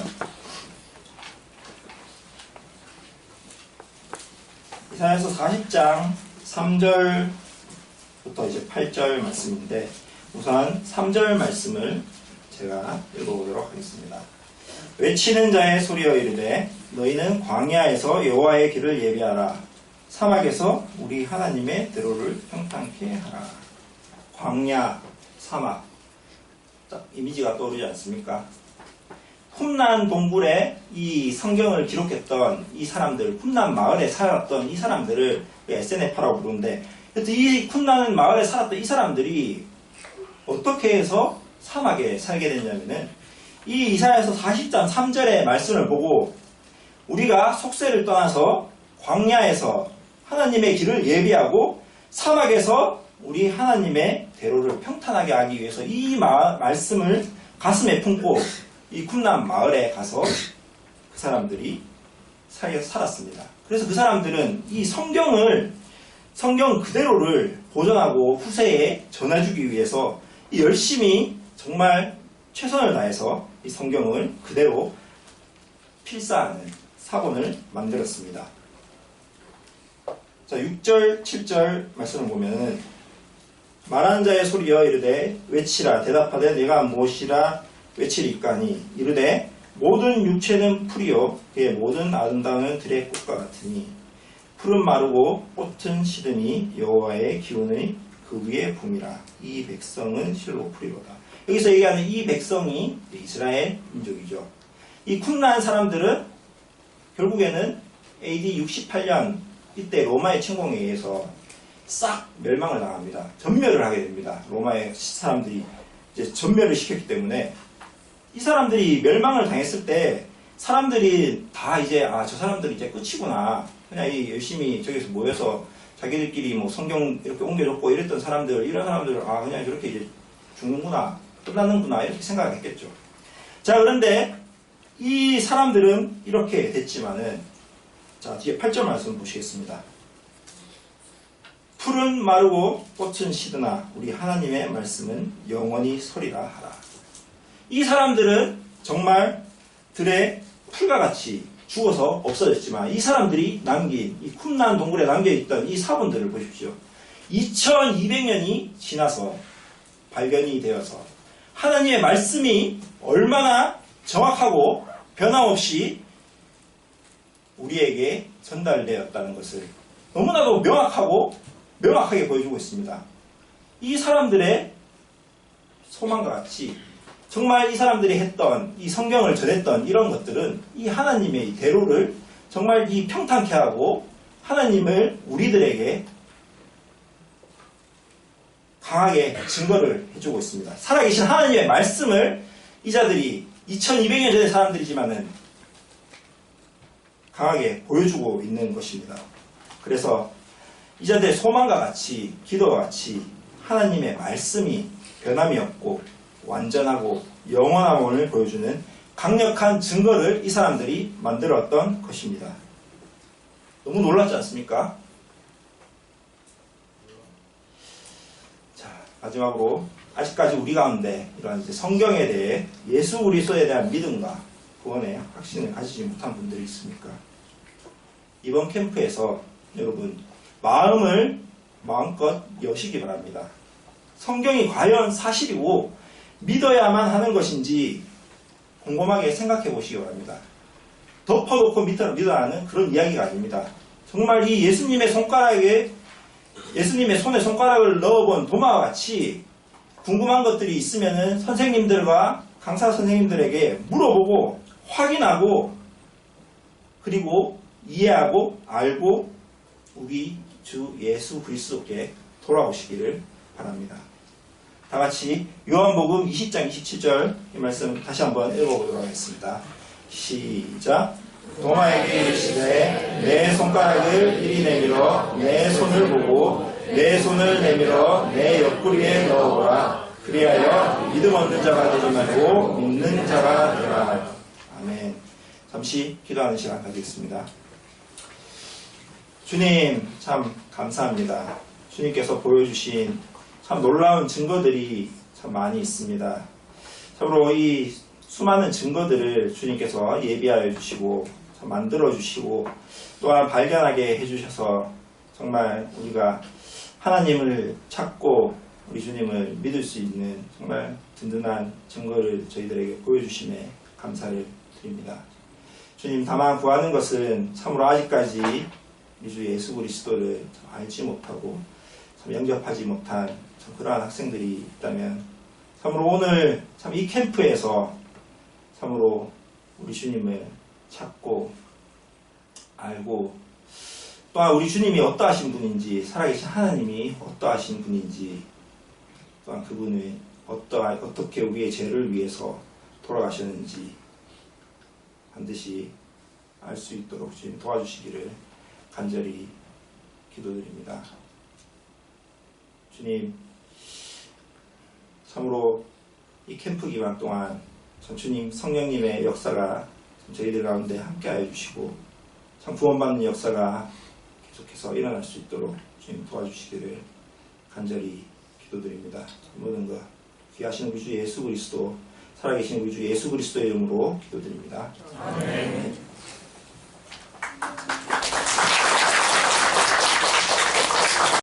이사야서 40장 3절부터 이제 8절 말씀인데 우선 3절 말씀을 제가 읽어보도록 하겠습니다. 외치는 자의 소리여 이르되 너희는 광야에서 여호와의 길을 예비하라. 사막에서 우리 하나님의 대로를 평탄케 하라. 광야, 사막. 딱 이미지가 떠오르지 않습니까? 쿰란 동굴에 이 성경을 기록했던 이 사람들, 쿰란 마을에 살았던 이 사람들을 에세네파라고 부르는데 이 쿰란 마을에 살았던 이 사람들이 어떻게 해서 사막에 살게 됐냐면은 이 이사야서 40장 3절의 말씀을 보고 우리가 속세를 떠나서 광야에서 하나님의 길을 예비하고 사막에서 우리 하나님의 대로를 평탄하게 하기 위해서 이 말씀을 가슴에 품고 이 쿰란 마을에 가서 그 그 사람들이 사이에서 살았습니다. 그래서 그 사람들은 이 성경 그대로를 보존하고 후세에 전해주기 위해서 열심히 정말 최선을 다해서 이 성경을 그대로 필사하는 사본을 만들었습니다. 자, 6절, 7절 말씀을 보면은 말하는 자의 소리여 이르되 외치라 대답하되 내가 무엇이라 외치리까니 이르되 모든 육체는 풀이요 그의 모든 아름다움은 들의 꽃과 같으니 풀은 마르고 꽃은 시드니 여호와의 기운의 그 위에 붐이라 이 백성은 실로 풀이로다. 여기서 얘기하는 이 백성이 이스라엘 민족이죠. 이 쿰란 사람들은 결국에는 AD 68년 이때 로마의 침공에 의해서 싹 멸망을 당합니다. 전멸을 하게 됩니다. 로마의 사람들이 이제 전멸을 시켰기 때문에 이 사람들이 멸망을 당했을 때 사람들이 다 이제 저 사람들이 이제 끝이구나. 그냥 열심히 저기서 모여서 자기들끼리 뭐 성경 이렇게 옮겨줬고 이랬던 사람들 이런 사람들은 그냥 저렇게 이제 죽는구나 끝나는구나 이렇게 생각했겠죠. 자 그런데 이 사람들은 이렇게 됐지만은 자 뒤에 8절 말씀 보시겠습니다. 풀은 마르고 꽃은 시드나 우리 하나님의 말씀은 영원히 서리라 하라. 이 사람들은 정말 들의 풀과 같이 죽어서 없어졌지만 이 사람들이 남긴 이 쿰란 동굴에 남겨있던 이 사본들을 보십시오. 2200년이 지나서 발견이 되어서 하나님의 말씀이 얼마나 정확하고 변함없이 우리에게 전달되었다는 것을 너무나도 명확하게 보여주고 있습니다. 이 사람들의 소망과 같이 정말 이 사람들이 했던 이 성경을 전했던 이런 것들은 이 하나님의 대로를 정말 이 평탄케 하고 하나님을 우리들에게 강하게 증거를 해주고 있습니다. 살아계신 하나님의 말씀을 이 자들이 2200년 전의 사람들이지만은 강하게 보여주고 있는 것입니다. 그래서 이 자들의 소망과 같이 기도와 같이 하나님의 말씀이 변함이 없고 완전하고 영원함을 보여주는 강력한 증거를 이 사람들이 만들었던 것입니다. 너무 놀랍지 않습니까? 자, 마지막으로 아직까지 우리 가운데 이런 성경에 대해 예수 그리스도에 대한 믿음과 구원의 확신을 가지지 못한 분들이 있습니까? 이번 캠프에서 여러분 마음을 마음껏 여시기 바랍니다. 성경이 과연 사실이고 믿어야만 하는 것인지 곰곰하게 생각해 보시기 바랍니다. 덮어놓고 믿어라는 그런 이야기가 아닙니다. 정말 이 예수님의 손에 손가락을 넣어본 도마와 같이 궁금한 것들이 있으면은 선생님들과 강사 선생님들에게 물어보고 확인하고 그리고 이해하고 알고 우리 주 예수 그리스도께 돌아오시기를 바랍니다. 다같이 요한복음 20장 27절 이 말씀 다시 한번 읽어보도록 하겠습니다. 시작. 도마에게 이르시되 내 손가락을 이리 내밀어 내 손을 보고 내 손을 내밀어 내 옆구리에 넣어보라. 그리하여 믿음 없는 자가 되지 말고 믿는 자가 되라. 아멘. 잠시 기도하는 시간 가지겠습니다. 주님 참 감사합니다. 주님께서 보여주신 참 놀라운 증거들이 참 많이 있습니다. 참으로 이 수많은 증거들을 주님께서 예비하여 주시고 참 만들어 주시고 또한 발견하게 해주셔서 정말 우리가 하나님을 찾고 우리 주님을 믿을 수 있는 정말 든든한 증거를 저희들에게 보여주심에 감사를 드립니다. 주님 다만 구하는 것은 참으로 아직까지 우리 주 예수 그리스도를 알지 못하고 참 영접하지 못한 참 그러한 학생들이 있다면 참으로 오늘 참 이 캠프에서 참으로 우리 주님을 찾고 알고 또한 우리 주님이 어떠하신 분인지 살아계신 하나님이 어떠하신 분인지 또한 그분이 어떻게 우리의 죄를 위해서 돌아가셨는지 반드시 알 수 있도록 주님 도와주시기를 간절히 기도드립니다. 주님 참으로 이 캠프 기간 동안 참 주님 성령님의 역사가 저희들 가운데 함께하여 주시고 참 구원받는 역사가 계속해서 일어날 수 있도록 주님 도와주시기를 간절히 기도드립니다. 모든 것 귀하신 우리 주 예수 그리스도 살아계신 우리 주 예수 그리스도의 이름으로 기도드립니다. 아멘.